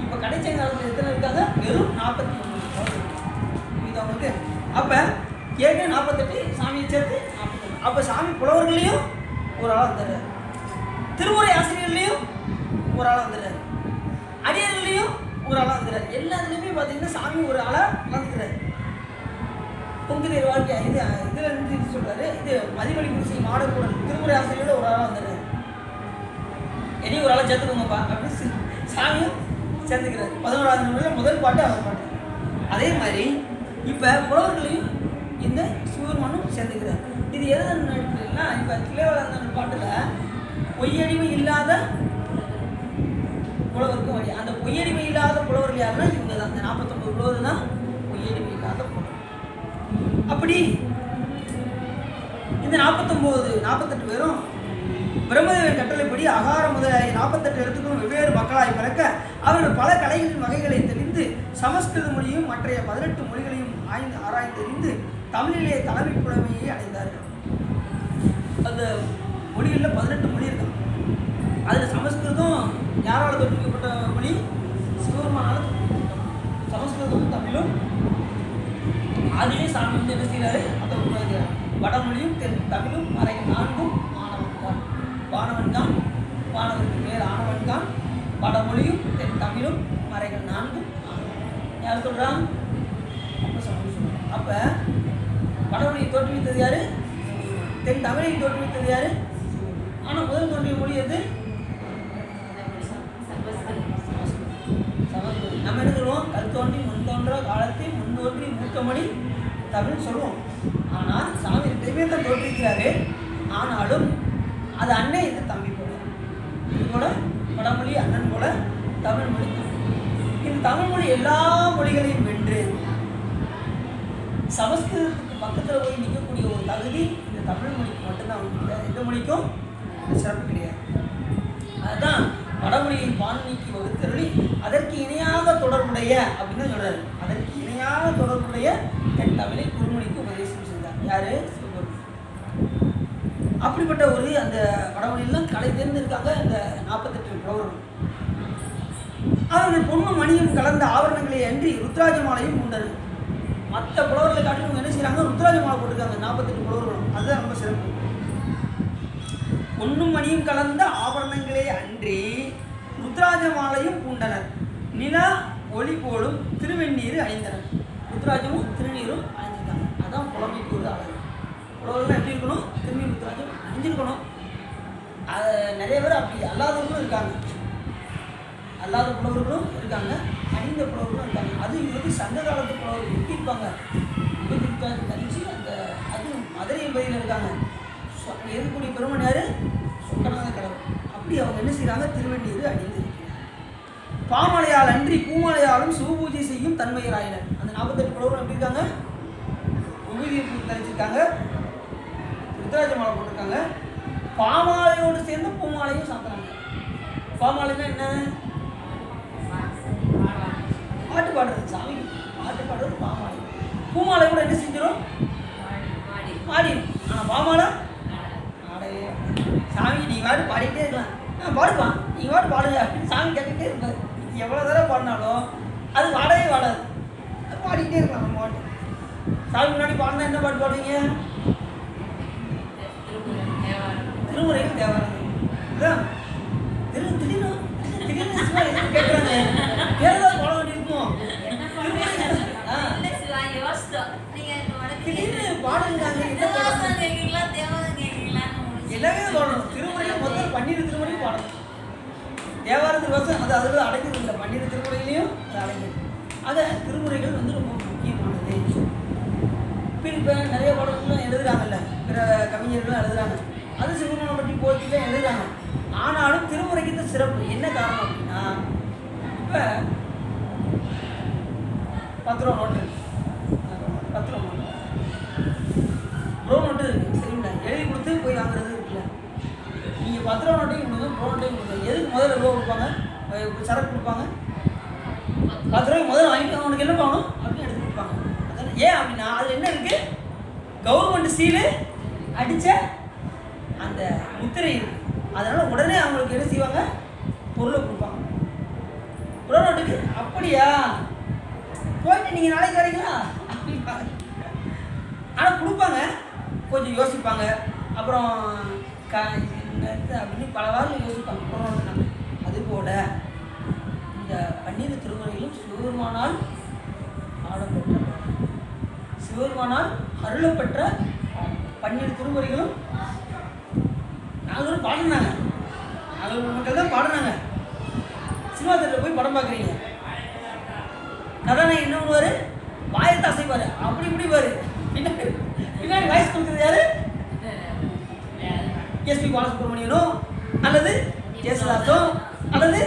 இப்போ கடைச்சங்க காலத்தில் எத்தனை இருக்காங்க, வெறும் 49 புலவர்கள். இது அவங்களுக்கு அப்போ ஏற்கனவே 48, சாமியை சேர்த்து 48. அப்போ சாமி புலவர்களையும் ஒரு ஆளாக வந்துடுறாரு, திருமுறை ஆசிரியர்களையும் ஒரு ஆளாக வந்துடுறாரு, அடியர்களையும் ஒரு ஆளாக வந்துடுறாரு. எல்லாத்துலேயுமே பார்த்தீங்கன்னா சாமி ஒரு ஆளாக வந்துக்கிறாரு. பொங்குதேர் வாழ்க்கை இதில் இருந்து இது சொல்கிறாரு. இது மதிவழி குடிசை மாடக்கூடல் திருமுறை ஆசிரியரோட ஒரு ஆளாக வந்துடுறாரு. இனி ஒரு ஆளாக சேர்த்துக்கோங்கப்பா அப்படின்னு சாமியும் சேர்ந்துக்கிறாரு. 11வது நூலில் முதல் பாட்டு அவர் பாட்டு. அதே மாதிரி இப்போ புலவர்களையும் இந்த சிவபெருமானும் சேர்ந்துக்கிறார். இது எதுன்னு எடுத்துக்கிட்டீங்கன்னா, இப்போ கிளைவளர்ந்த பாட்டில் பொய்யடிமை இல்லாத புலவருக்கும் வழி. அந்த பொய்யடிமை இல்லாத புலவர்கள் யாருன்னா இவங்க தான். அந்த 49 புலவர் தான் பொய்யடிமை இல்லாத புலவர். அப்படி இந்த 48 பேரும் பிரம்மதேவன் கட்டளைப்படி அகாரம் முதலாகிய 48 எழுத்துக்களும் வெவ்வேறு மக்களாய் பிறக்க அவர்கள் பல கலைகளின் வகைகளை தெரிந்து சமஸ்கிருத மொழியும் மற்றைய 18 மொழிகளையும் ஆராய்ந்தறிந்து தமிழிலே தலைமை புலமையை அடைந்தார்கள். அந்த மொழிகளில் 18 மொழி இருக்கும். அதில் சமஸ்கிருதம் யாரால் தோற்றுவிக்கப்பட்ட மொழி, சிவபெருமானால். சமஸ்கிருதம் தமிழ் தமிழும் அதிலே சாமி வந்து என்ன செய்கிறாரு அதை உருவாக்கிறார். வடமொழியும் தென் தமிழும் மறைகள் நான்கும் ஆனவன்கான். வானவன்கான் வானவருக்கு மேல் ஆனவன்கான். வடமொழியும் தென் தமிழும் மறைகள் நான்கும் ஆனவன். யார் சொல்கிறான்? அப்போ சாமி சொல்கிறான். அப்போ வடமொழியை தோற்றுவித்தது யாரு? தென் தமிழை தோற்றுவித்தது யாரு? ஆனால் முதல் தோன்றிய மொழி எது? நம்ம என்ன சொல்லுவோம்? கல் தோன்றி முன் தோன்ற காலத்தில் முன் தோன்றி மூத்த மொழி தமிழ் சொல்லுவோம். ஆனால் சாமி ரெண்டுமே தான் தோற்றிருக்கிறாரு. ஆனாலும் அது அண்ணன் இது தம்பி போல. இது போல வடமொழி அண்ணன் போல தமிழ் மொழி. இந்த தமிழ் மொழி எல்லா மொழிகளையும் வென்று சமஸ்கிருதத்துக்கு பக்கத்தில் போய் நிற்கக்கூடிய ஒரு தகுதி இந்த தமிழ் மொழிக்கு மட்டும்தான் உண்டு. எந்த மொழிக்கும் சிறப்பு கிடையாது. அதுதான் வடமொழியை பான்மைக்கு வகுத்தருளி அதற்கு இணையாக தொடர்புடைய அப்படின்னு சொல்றாரு. அதற்கு இணையாக தொடர்புடைய தென் தமிழை குறுமொழிக்கு உபதேசம் செய்தார். யாரு? சிவபெருமான். அப்படிப்பட்ட ஒரு அந்த வடமொழியெல்லாம் கலை தேர்ந்திருக்காங்க இந்த 48 புலவர்கள். அவர்கள் பொன்னும் மணியும் கலந்த ஆவரணங்களை அன்றி ருத்ராஜ மாலையும் உண்டனர். மற்ற புலவர்களை காட்டிலும் என்ன செய்யறாங்க? ருத்ராஜ மாலை போட்டிருக்காங்க 48 புலவர்களும். அதுதான் ரொம்ப சிறப்பு. பொன்னும் மணியும் கலந்த ஆபரணங்களே அன்றி ருத்ராஜ மாலையும் பூண்டனர். நில ஒளி போலும் திருவெண்ணீர் அணிந்தனர். ருத்ராஜமும் திருநீரும் அணிஞ்சிருக்காங்க. அதான் புலமைக்கு ஒரு அழகு. புலவர்கள் எப்படி இருக்கணும்? திருநீர் ருத்ராஜம் அணிஞ்சிருக்கணும். அது நிறைய பேர் அப்படி அல்லாதவர்களும் இருக்காங்க. அல்லாத புலவர்களும் இருக்காங்க, அணிந்த புலவர்களும் இருக்காங்க. அது இவருக்கு சங்க காலத்து புலவர்கள் எப்படி இருப்பாங்க? கழிச்சு அந்த அது மதுரை பகுதியில் இருக்காங்க. இருக்கக்கூடிய பெருமன் யாரு? சொக்கநாத கடவுள். அப்படி அவங்க என்ன செய்யறாங்க? திருவெண்ணீர் அணிந்து பாமலையால் அன்றி பூமலையாலும் சிவபூஜை செய்யும் தன்மையராயினர். அந்த 48 புலவர்கள் எப்படி இருக்காங்க? உபூதியை தரிச்சிருக்காங்க, ருத்ராஜ மாலை போட்டிருக்காங்க. பாமாலையோடு சேர்ந்து பூமாலையும் சாப்பிட்றாங்க. பாமாலைன்னா என்ன? பாட்டு பாடுறது. சாமி பாட்டு பாடுறது பாமாலை. பூமாலை கூட என்ன செஞ்சிடும்? பாடிடும். ஆனால் பாமாலை ஆடவே சாமி நீங்கள் பாட்டு பாடிக்கிட்டே இருக்கலாம். பாடுப்பா நீங்கள் பாட்டு பாடுங்க அப்படின்னு சாமி கேட்டுக்கிட்டே இருப்பார். எவ்வளோ தடவை பாடினாலும் அது வாடவே வாடாது. அது பாடிக்கிட்டே இருக்கலாம். நம்ம பாட்டு சாமி முன்னாடி பாடினா என்ன பாட்டு பாடுவீங்க? திருமுறைகள் தேவாரம். அதான் திடீர்னு சிவா எதுவும் கேட்குறாங்க. வேறதான் பாட வேண்டியிருக்கும். திடீர்னு பாடுங்காங்க. எல்லாமே பாடணும். திருமுறையில் மொத்தம் 12 திருமுறையும் பாடணும். தேவாரத்து வருஷம் அது அதில் அடங்குது. இல்லை 12 திருமுறையிலையும் அது அடங்குது. ஆக திருமுறைகள் வந்து ரொம்ப முக்கியமானது. இப்போ நிறைய பாடல்கள்லாம் எழுதுறாங்கல்ல, பிற கவிஞர்கள்லாம் எழுதுறாங்க. அது சிவபெருமானை பற்றி போற்றி தான் எழுதுறாங்க. ஆனாலும் திருமுறைக்கு தான் சிறப்பு. என்ன காரணம் அப்படின்னா, இப்போ 10 ரூபா நோட்டு, 10 ரூபா நோட்டு, ப்ரோ நோட்டு இருக்குது தெரியுங்களா? எழுதி கொடுத்து போய் வாங்குறது இருக்குல்ல. நீங்கள் 10 ரூபா நோட்டையும் கொடுங்க, ப்ரோ நோட்டையும் கொடுங்க. எதுக்கு முதல்ல ரூபா கொடுப்பாங்க? சரக்கு கொடுப்பாங்க. 10 ரூபாய்க்கு முதல்ல வாங்கிட்டு அவனுக்கு என்ன பண்ணணும் அப்படின்னு எடுத்து கொடுப்பாங்க. அதான் ஏன் அப்படின்னா அதில் என்ன இருக்குது? கவர்மெண்ட் சீலு அடித்த அந்த முத்திரை இருக்குது. அதனால் உடனே அவங்களுக்கு என்ன செய்வாங்க? பொருளை கொடுப்பாங்க. ப்ரோ நோட்டுக்கு அப்படியா போயிட்டு நீங்கள் நாளைக்கு வரீங்களா அப்படின்பாங்க. ஆனால் கொடுப்பாங்க, கொஞ்சம் யோசிப்பாங்க. அப்புறம் அப்படின்னு பல வாரம் யோசிப்பாங்க ப்ரோ நோட்டு. அதுபோல் இந்த 12 திருமுறைகளும் சிவபெருமானால் ஆடப்பெற்ற, சிவபெருமானால் அருளப்பெற்ற 12 திருமுறைகளும் நாங்களும் பாடினாங்க. நாங்கள் மக்கள் தான் பாடினாங்க. சினிமா தேட்டரில் போய் படம் பார்க்குறீங்க, கதாநாயகன் என்ன பண்ணுவார்? வாயத்தை அசைப்பார், அப்படி இப்படி பாரு. பின்னாடி வாய்ஸ் கொடுக்குறது யாரு? எஸ்பி பாலசுப்ரமணியனோ அல்லது ஜெயசுதாஸோ அல்லது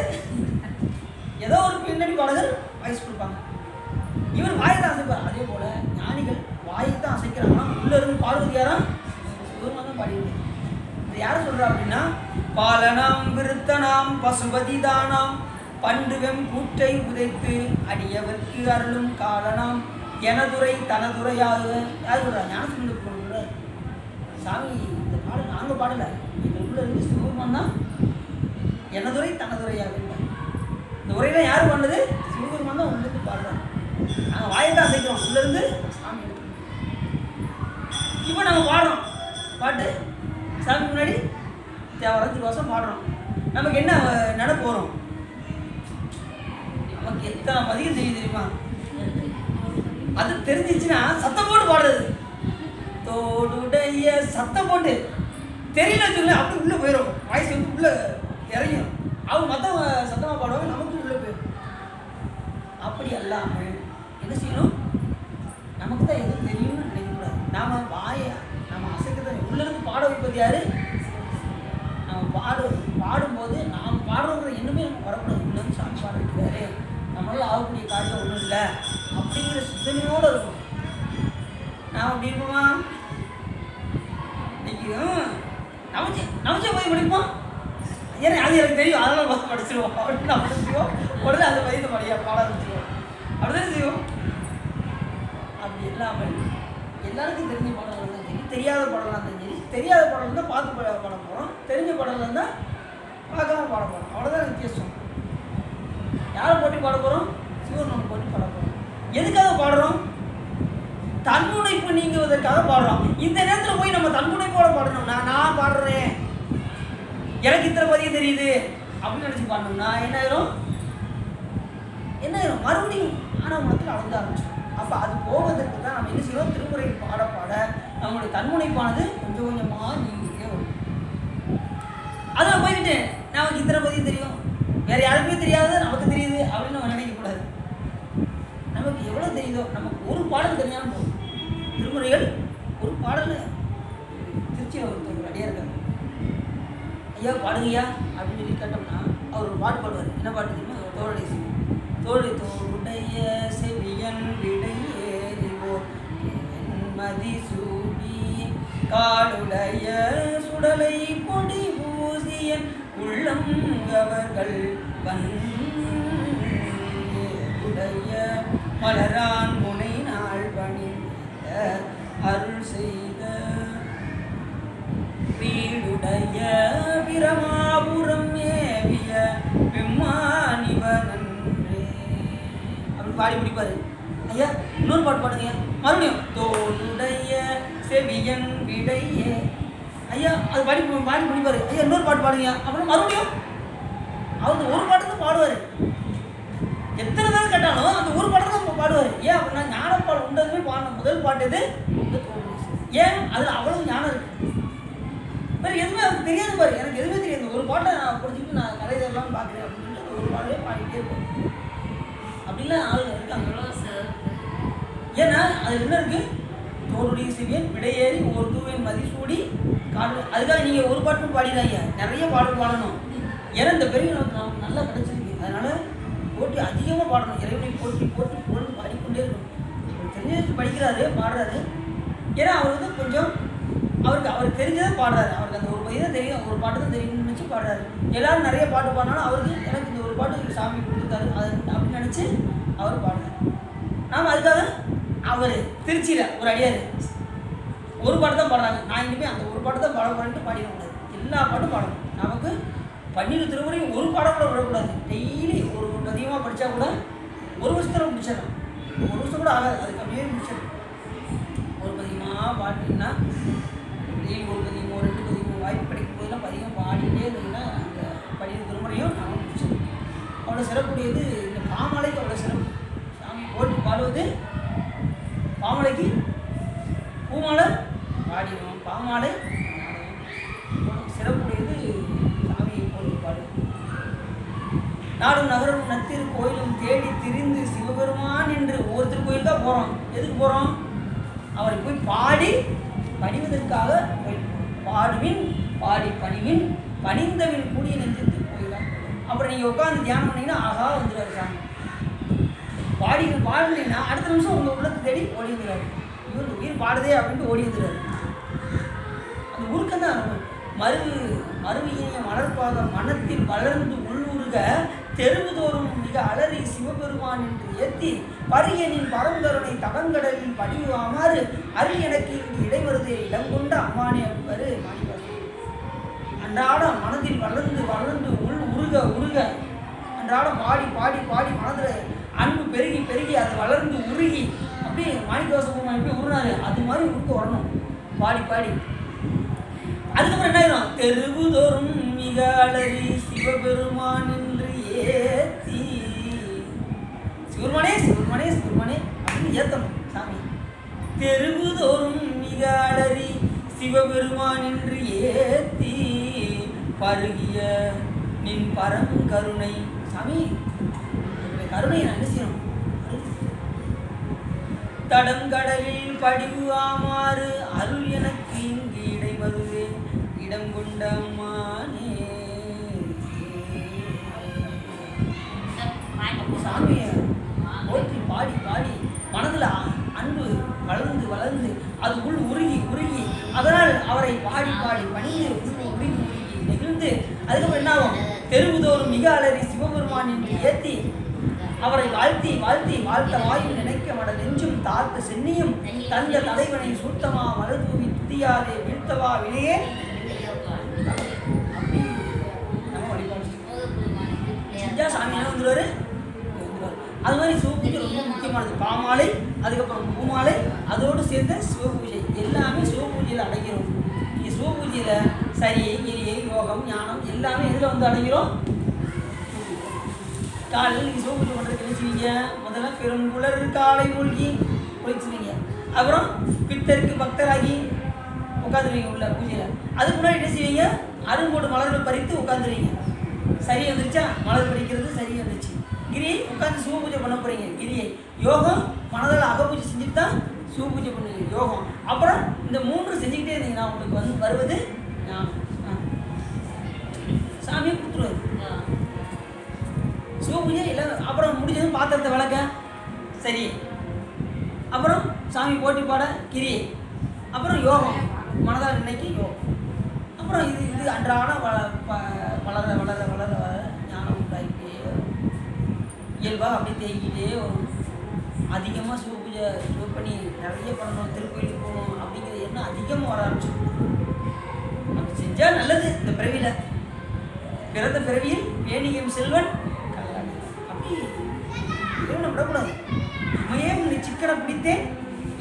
ஏதோ ஒரு பின்னணி பாடகர் வாய்ஸ் கொடுப்பாங்க. இவர் வாயத்தை அசைப்பார். அதே போல் ஞானிகள் வாயத்தை அசைக்கிறாங்கன்னா உள்ள இருந்து பாடுவது யாரா? சிவபெருமான் தான் பாடிடுது. இது யார் சொல்கிறா அப்படின்னா, பாலனாம் விருத்தனாம் பசுபதி தானாம் பண்டுவெம் கூற்றை உதைத்து அடியவர்க்கு அருளும் காலனாம் எனதுரை தனதுரையாக. யார் சொல்கிறா? ஞானசுந்தர சொல்கிறார். சாமி இந்த பாடல் நாங்கள் பாடலை, எங்களுக்குள்ள இருந்து சிவபெருமான் தான் எனதுரை தனதுரையாக. இந்த உரையெல்லாம் யார் பண்ணது? சிவபெருமான் தான் உங்களுக்கு பாடுறாரு. நாங்கள் வாய் இருந்து சாமி எடுத்து. இப்போ நம்ம பாடுறோம் பாட்டு சாமி முன்னாடி தேவாரம் திருவாசம் பாடுறோம். நமக்கு என்ன நினைப்பு வரும்? நமக்கு எத்தனை மதியம் தெரியும் தெரியுமா? அது தெரிஞ்சிச்சுன்னா சத்தம் போட்டு பாடுறது. தோடுடைய சத்தம் போட்டு தெரியல வச்சுக்கல அப்படி உள்ளே போயிடும். வாய்ஸ் வந்து உள்ளே இறங்கிடும். அவங்க மற்றவங்க சத்தமாக பாடுவாங்க, நமக்கு உள்ளே போயிடும். அப்படி அல்லாமல் என்ன செய்யணும்? நமக்கு தான் எதுவும் தெரியும்னு நினைக்கக்கூடாது. நாம் வாயை நம்ம அசைக்கிறத உள்ளிருந்து பாட வைப்பது யாரு? நம்ம பாடும்போது நாம் பாடுறோங்கிற எண்ணுமே நம்ம வரக்கூடாது. உள்ளிருந்து சாமி பாட வைக்கிறாரு, நம்மளால் ஆகக்கூடிய காரியம் ஒன்றும் இல்லை அப்படிங்கிற சிந்தனையோடு இருக்கும். நான் அப்படி இருப்போமா? இன்னைக்கு நமச்சே போய் படிப்போம். ஏன்னா அது எனக்கு தெரியும், அதெல்லாம் பார்த்து படிச்சிருவோம் அப்படின்னு நான் படிச்சுவோம். உடனே அந்த வயது படியா பாட ஆரம்பிச்சிருவோம். அப்படிதான் செய்வோம். அப்படி இல்லாமல் எல்லாருக்கும் தெரிஞ்ச பாடலாம் இருந்தாலும் சரி, தெரியாத பாடலாம் இருந்தாலும் சரி, தெரியாத பாடல் இருந்தால் பார்த்து பாட போகிறோம், தெரிஞ்ச பாடல் இருந்தால் பார்க்காம பாட போகிறோம். அவ்வளோதான் வித்தியாசம். யாரை போட்டி பாட போகிறோம்? சிவன் போட்டி பாட போகிறோம். எதுக்காக பாடுறோம்? தன்முனைப்பு நீங்குவதற்காக பாடுறோம். இந்த நேரத்தில் போய் நம்ம தன்முனைப்போட பாடணும்னா, நான் பாடுறேன் எனக்கு இத்தனை பதியம் தெரியுது அப்படின்னு நினச்சி பாடணும்னா என்ன ஆயிரும்? மறுபடியும் ஆனால் மனத்தில் அளந்து ஆரம்பிச்சோம். அப்போ அது போவதற்கு தான் நம்ம என்ன செய்வோம்? திருமுறை பாட பாட நம்மளுடைய தன்முனைப்பானது கொஞ்சம் கொஞ்சமாக நீங்கிட்டே வரும். அதில் போய்கிட்டு நமக்கு இத்தனை பதியம் தெரியும், வேற யாருக்குமே தெரியாது, நமக்கு தெரியுது அப்படின்னு நம்ம நினைக்கக்கூடாது. நமக்கு எவ்வளோ தெரியுதோ, நமக்கு ஒரு பாடல் தெரிஞ்சாலும் போதும். திருமுறைகள் ஒரு பாடல். திருச்சியில் ஒருத்தர் அடியாக இருக்காங்க, ஐயா பாடுங்கய்யா அப்படின்னு சொல்லி கேட்டோம்னா அவர் ஒரு பாட்டு பாடுவார். என்ன பாட்டு தெரியுமா? தோளுடைய செவி தோளுடைய செவியன் விடையேறிவோர் மதி சூடி காடுடைய சுடலை பொடி பூசியன் உள்ளம் அவர்கள் உடைய மலரான் முனை நாள் பணிந்த அருள் செய்த வீடுடைய பிரமாபுரம் ஏவிய பெம்மானிவனன்றே அப்படி பாடி முடிப்பாரு. ஐயா இன்னொரு பாட்டு பாடுங்க. மறுபடியும் தோளுடைய செவியன் விடையே. ஐயா அது பாடி முடிப்பாரு. ஐயா இன்னொரு பாட்டு பாடுங்க. அப்புறம் மறுபடியும் அவர் ஒரு பாட்டு தான் பாடுவார். எத்தனை தான் கேட்டாலும் அந்த ஒரு பாட்டு தான் பாடுவார். ஏன் அப்படின்னா ஞானப்பால் உண்டதுமே பாடின முதல் பாட்டு எது? ஏன் அதில் அவ்வளவு ஞானம் இருக்கு. வேறு எதுவுமே அவருக்கு தெரியாது பாரு. எனக்கு எதுவுமே தெரியாது. ஒரு பாட்டை நான் படிச்சுட்டு நான் கலை தரலாம்னு பார்க்குறேன் அப்படின்னு சொல்லிட்டு அந்த ஒரு பாடலே பாடிட்டே இருப்பேன். அப்படிலாம் ஆளுங்க இருக்காங்க. ஏன்னா அது என்ன இருக்கு? தோளுடைய செவியன் விடையேறி ஒரு தூவின் மதிசூடி காடு. அதுக்காக நீங்கள் ஒரு பாட்டும் பாடிடாங்க, நிறைய பாடல் பாடணும். ஏன்னா இந்த பெரிய நமக்கு நல்லா கிடைச்சிருக்கு. அதனால போட்டி அதிகமாக பாடணும். இறைவனை போட்டி போட்டு போட்டு பாடிக்கொண்டே இருக்கணும். தெரிஞ்சு படிக்கிறாரு, பாடுறாரு. ஏன்னா அவர் வந்து கொஞ்சம் அவருக்கு தெரிஞ்சதை பாடுறாரு. அவருக்கு அந்த ஒரு பையன் தான் தெரியும், ஒரு பாட்டு தான் தெரியும்னு நினச்சி பாடுறாரு. எல்லாரும் நிறைய பாட்டு பாடினாலும் அவருக்கு எனக்கு இந்த ஒரு பாட்டு சாமி கொடுத்துருக்காரு அது அப்படின்னு நினச்சி அவர் பாடுறாரு. நாம் அதுக்காக அவர் திருச்சியில் ஒரு அடியார் ஒரு பாட்டு தான் பாடுறாங்க. நான் இனிமேல் அந்த ஒரு பாட்டு தான் பாட போறேன்ட்டு பாடிடக்கூடாது. எல்லா பாட்டும் பாடணும். நமக்கு 12 திருமுறையும் ஒரு பாடம் கூட விடக்கூடாது. டெய்லி ஒரு அதிகமாக படித்தா கூட ஒரு வருஷத்தில் முடிச்சிடலாம். ஒரு வருஷம் கூட ஆகாது, அதுக்கு அப்படியே முடிச்சிடலாம். ஒரு பதிகமாக பாட்டிங்கன்னா டெய்லி ஒரு பதிகமோ 2 பதிகமோ வாய்ப்பு கிடைக்கும் போதெல்லாம் பதிகம் பாடிட்டே இருந்தீங்கன்னா அந்த 12 திருமுறையும் நாம் முடிச்சிடலாம். அவ்வளோ சிறப்புடையது இந்த பாமாலைக்கு அவ்வளோ சிறப்பு. சாமி போட்டு பாடுவது பாமாலைக்கு பூமாலை பாடிடும், பாமாலை சிறப்புடையது சாமியை போட்டு பாடு. நாடும் நகரும் நத்திரு கோயிலும் தேடி திரிந்து சிவபெருமான் என்று ஒவ்வொருத்தர் கோயில் தான் போகிறோம். எதுக்கு போகிறோம்? அவரை போய் பாடி பணிவதற்காக போயிட்டு பாடுவின் பாடி பணிவின் பணிந்தவின் கூடிய நெஞ்சத்துக்கு போயிடலாம். அப்புறம் நீங்கள் உட்காந்து தியானம் பண்ணிங்கன்னா ஆகா வந்துடுவார் சாமி. பாடலைன்னா அடுத்த நிமிஷம் உங்கள் உள்ளத்தை தேடி ஓடி வந்துடுவார். இவர் உயிர் பாடுதே அப்படின்ட்டு ஓடி வந்துடுவார். அந்த உருக்கம் தான் மருவிய மலர்பாதம் மனத்தில் வளர்ந்து உள்ளுருக தெருவுதோறும் மிக அலறி சிவபெருமான் என்று ஏற்றி பரியனின் பரந்தருணை தடங்கடலில் படிவாமாறு அருள் எனக்கு இங்கு இடைவருதே இடம் கொண்ட அம்மானே அப்படிவாரு மாணிவாசகர். அன்றாட மனதில் வளர்ந்து உருக அன்றாட பாடி மனதில் அன்பு பெருகி அது வளர்ந்து உருகி அப்படியே மாணிக்கவாசகர் எப்படி உருனாரு அது மாதிரி உருக்க வரணும் பாடி பாடி. அதுக்கப்புறம் என்ன ஆயிரும், தெருவுதோறும் மிக அலறி சிவபெருமான் என்று ஏத்தி, சிவருமானே சிவருமானே சிவருமானே அப்படின்னு ஏத்தணும் சாமி. தெருவுதோறும் மிக அலறி சிவபெருமான் என்று ஏத்தி பருகிய நின் பரம் கருணை. சாமி கருணையை நான் என்ன செய்யணும், தடம் கடலில் படிவு ஆமாறு அருள் எனக்கு இங்கு இடைமருவே இடம் கொண்ட அம்மானே. சாமியை போற்றி பாடி பாடி மனதில் அன்பு வளர்ந்து வளர்ந்து அதுக்குள் உருகி உருகி அதனால் அவரை பாடி பாடி பணிந்து உருகி உருகி நெகிழ்ந்து அதுக்கப்புறம் என்ன ஆகும், தெருவுதோறும் மிக அலறி சிவபெருமான் என்று ஏற்றி அவரை வாழ்த்தி வாழ்த்தி வாழ்த்த வாயும் நினைக்க மட நெஞ்சும் தாழ்த்த சென்னியும் தந்த தலைவனை சூட்டமா மலர் தூவி துதியாதே வீழ்த்தவா விலையே. செஞ்சா சாமி என்ன வந்துருவாரு. அது மாதிரி சிவபூஜை ரொம்ப முக்கியமானது. பாமாலை, அதுக்கப்புறம் பூமாலை, அதோடு சேர்ந்த சிவபூஜை எல்லாமே சிவபூஜையில் அடங்கிறோம். நீங்க சிவபூஜையில் சரி கிரியை யோகம் ஞானம் எல்லாமே எதில் வந்து அடங்கிறோம். காலையில் நீங்கள் சிவபூஜை பண்ணுறதுக்கு என்ன செய்வீங்க, முதல்ல பெருங்குளர் காலை மூழ்கி குளிச்சுவீங்க, அப்புறம் பித்தருக்கு பக்தராகி உட்காந்துருவீங்க உள்ள பூஜையில். அதுக்கு முன்னாடி என்ன செய்வீங்க, அருங்கோடு மலர்கள் பறித்து உட்காந்துருவீங்க. சரி வந்துருச்சா, மலர் பறிக்கிறது சரி வந்துச்சு. கிரியை உட்காந்து சிவபூஜை பண்ண போகிறீங்க. கிரியை யோகம் மனதில் அகப்பூஜை செஞ்சுட்டு தான் சிவபூஜை பண்ணுவீங்க யோகம். அப்புறம் இந்த 3 செஞ்சுக்கிட்டே இருந்தீங்கன்னா உங்களுக்கு வந்து வருவது சாமியை கொடுத்துருவாரு சிவபூஜை எல்லாம். அப்புறம் முடிஞ்சதும் பாத்திரத்தை விளக்க சரி, அப்புறம் சாமி போட்டி பாட கிரியை, அப்புறம் யோகம் மனதால் இன்னைக்கு யோகம். அப்புறம் இது அன்றாட வளர வளர வளர வளர ஞானம் உண்டாகிட்டே இயல்பாக அப்படியே தேங்கிட்டே வரும். அதிகமாக சிவபூஜை பண்ணி நிறைய பண்ணணும், திருக்கோயிலுக்கு போகணும் அப்படிங்கிறது என்ன அதிகமாக வர ஆரம்பிச்சிடும். அப்படி செஞ்சால் நல்லது. இந்த பிறவியில் பிறந்த பிறவியில் வேணியம் செல்வன் அப்படி இறைவனை விடக்கூடாது. உண்மையே உன்னை சிக்கனை பிடித்தேன்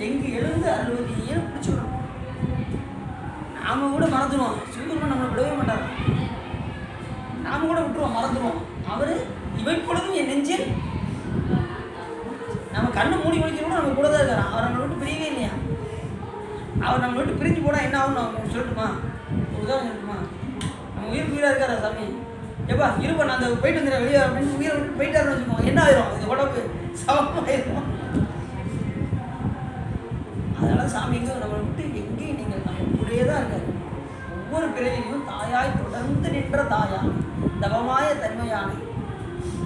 எங்கு எழுந்து அறுபது ஏழு பிடிச்சி விடணும். நாம கூட மறந்துடுவோம், சிவபெருமான் நம்மளை விடவே மாட்டார். நாம கூட விட்டுருவோம், மறந்துடுவோம். அவர் இவை பொழுதும் என் நெஞ்சில், நம்ம கண்ணு மூடி முடிக்க கூட நம்ம கூட தான் இருக்கிறான். அவர் நம்மளை விட்டு பிரியவே இல்லையா. அவர் நம்மளை விட்டு பிரிஞ்சு போனால் என்ன ஆகும் நான் சொல்லட்டுமா, ஒரு உதாரணம் சொல்லட்டுமா. நம்ம உயிருக்கு உயிராக இருக்காரா சாமி, எப்பா இருப்பா நான் அந்த போயிட்டு வந்துடுறேன் வெளியே அப்படின்னு உயிரை விட்டு போயிட்டாருன்னு வச்சுக்கோங்க, என்ன ஆயிரும், இது உடம்பு சமமாயிரும். அதனால சாமி எங்கே நம்மளை விட்டு எங்கேயும் நீங்கள் நம்ம கூடயே தான் இருக்காரு. ஒவ்வொரு பிறவிலையும் தாயாய் தொடர்ந்து நின்ற தாயானை, தவமாய தன்மையானை,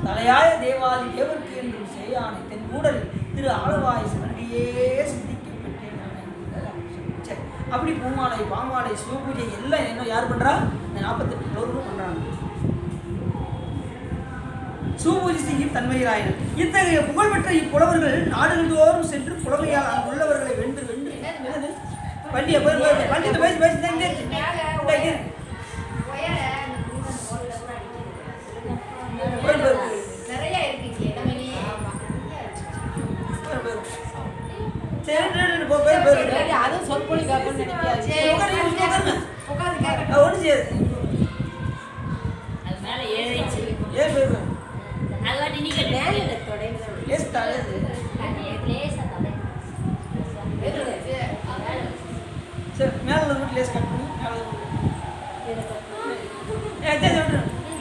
தலையாய தேவாதி தேவர்க்கு என்றும் செய்யானை, தென் கூடல் திரு ஆளுவாய் சிவனடியே சிந்திக்க பெற்றேன். சரி, அப்படி பூமாலை பாமாலை சிவபூஜை எல்லாம் என்ன யார் பண்ணுறா, இந்த 48 புலவர்களும் பண்ணுறாங்க. சிவபூஜை செய்யும் தன்மையிலாயினர். இத்தகைய புகழ்பெற்ற இப்புலவர்கள் நாடுகள் தோறும் சென்று புலமையால் அங்குள்ளவர்களை வென்று வென்று வண்டியை வண்டியை பேசி பேசி அதுவும் சொற்பொழி காப்பன்னு நினைக்காது. ஒன்று செய்யாது. அது மேலே ஏறிச்சு. ஏன் போய் அது வாட்டி நீங்கள் மேலே லேஸ் தலையாது. சரி, மேலே வந்து லேஸ் கட் பண்ணி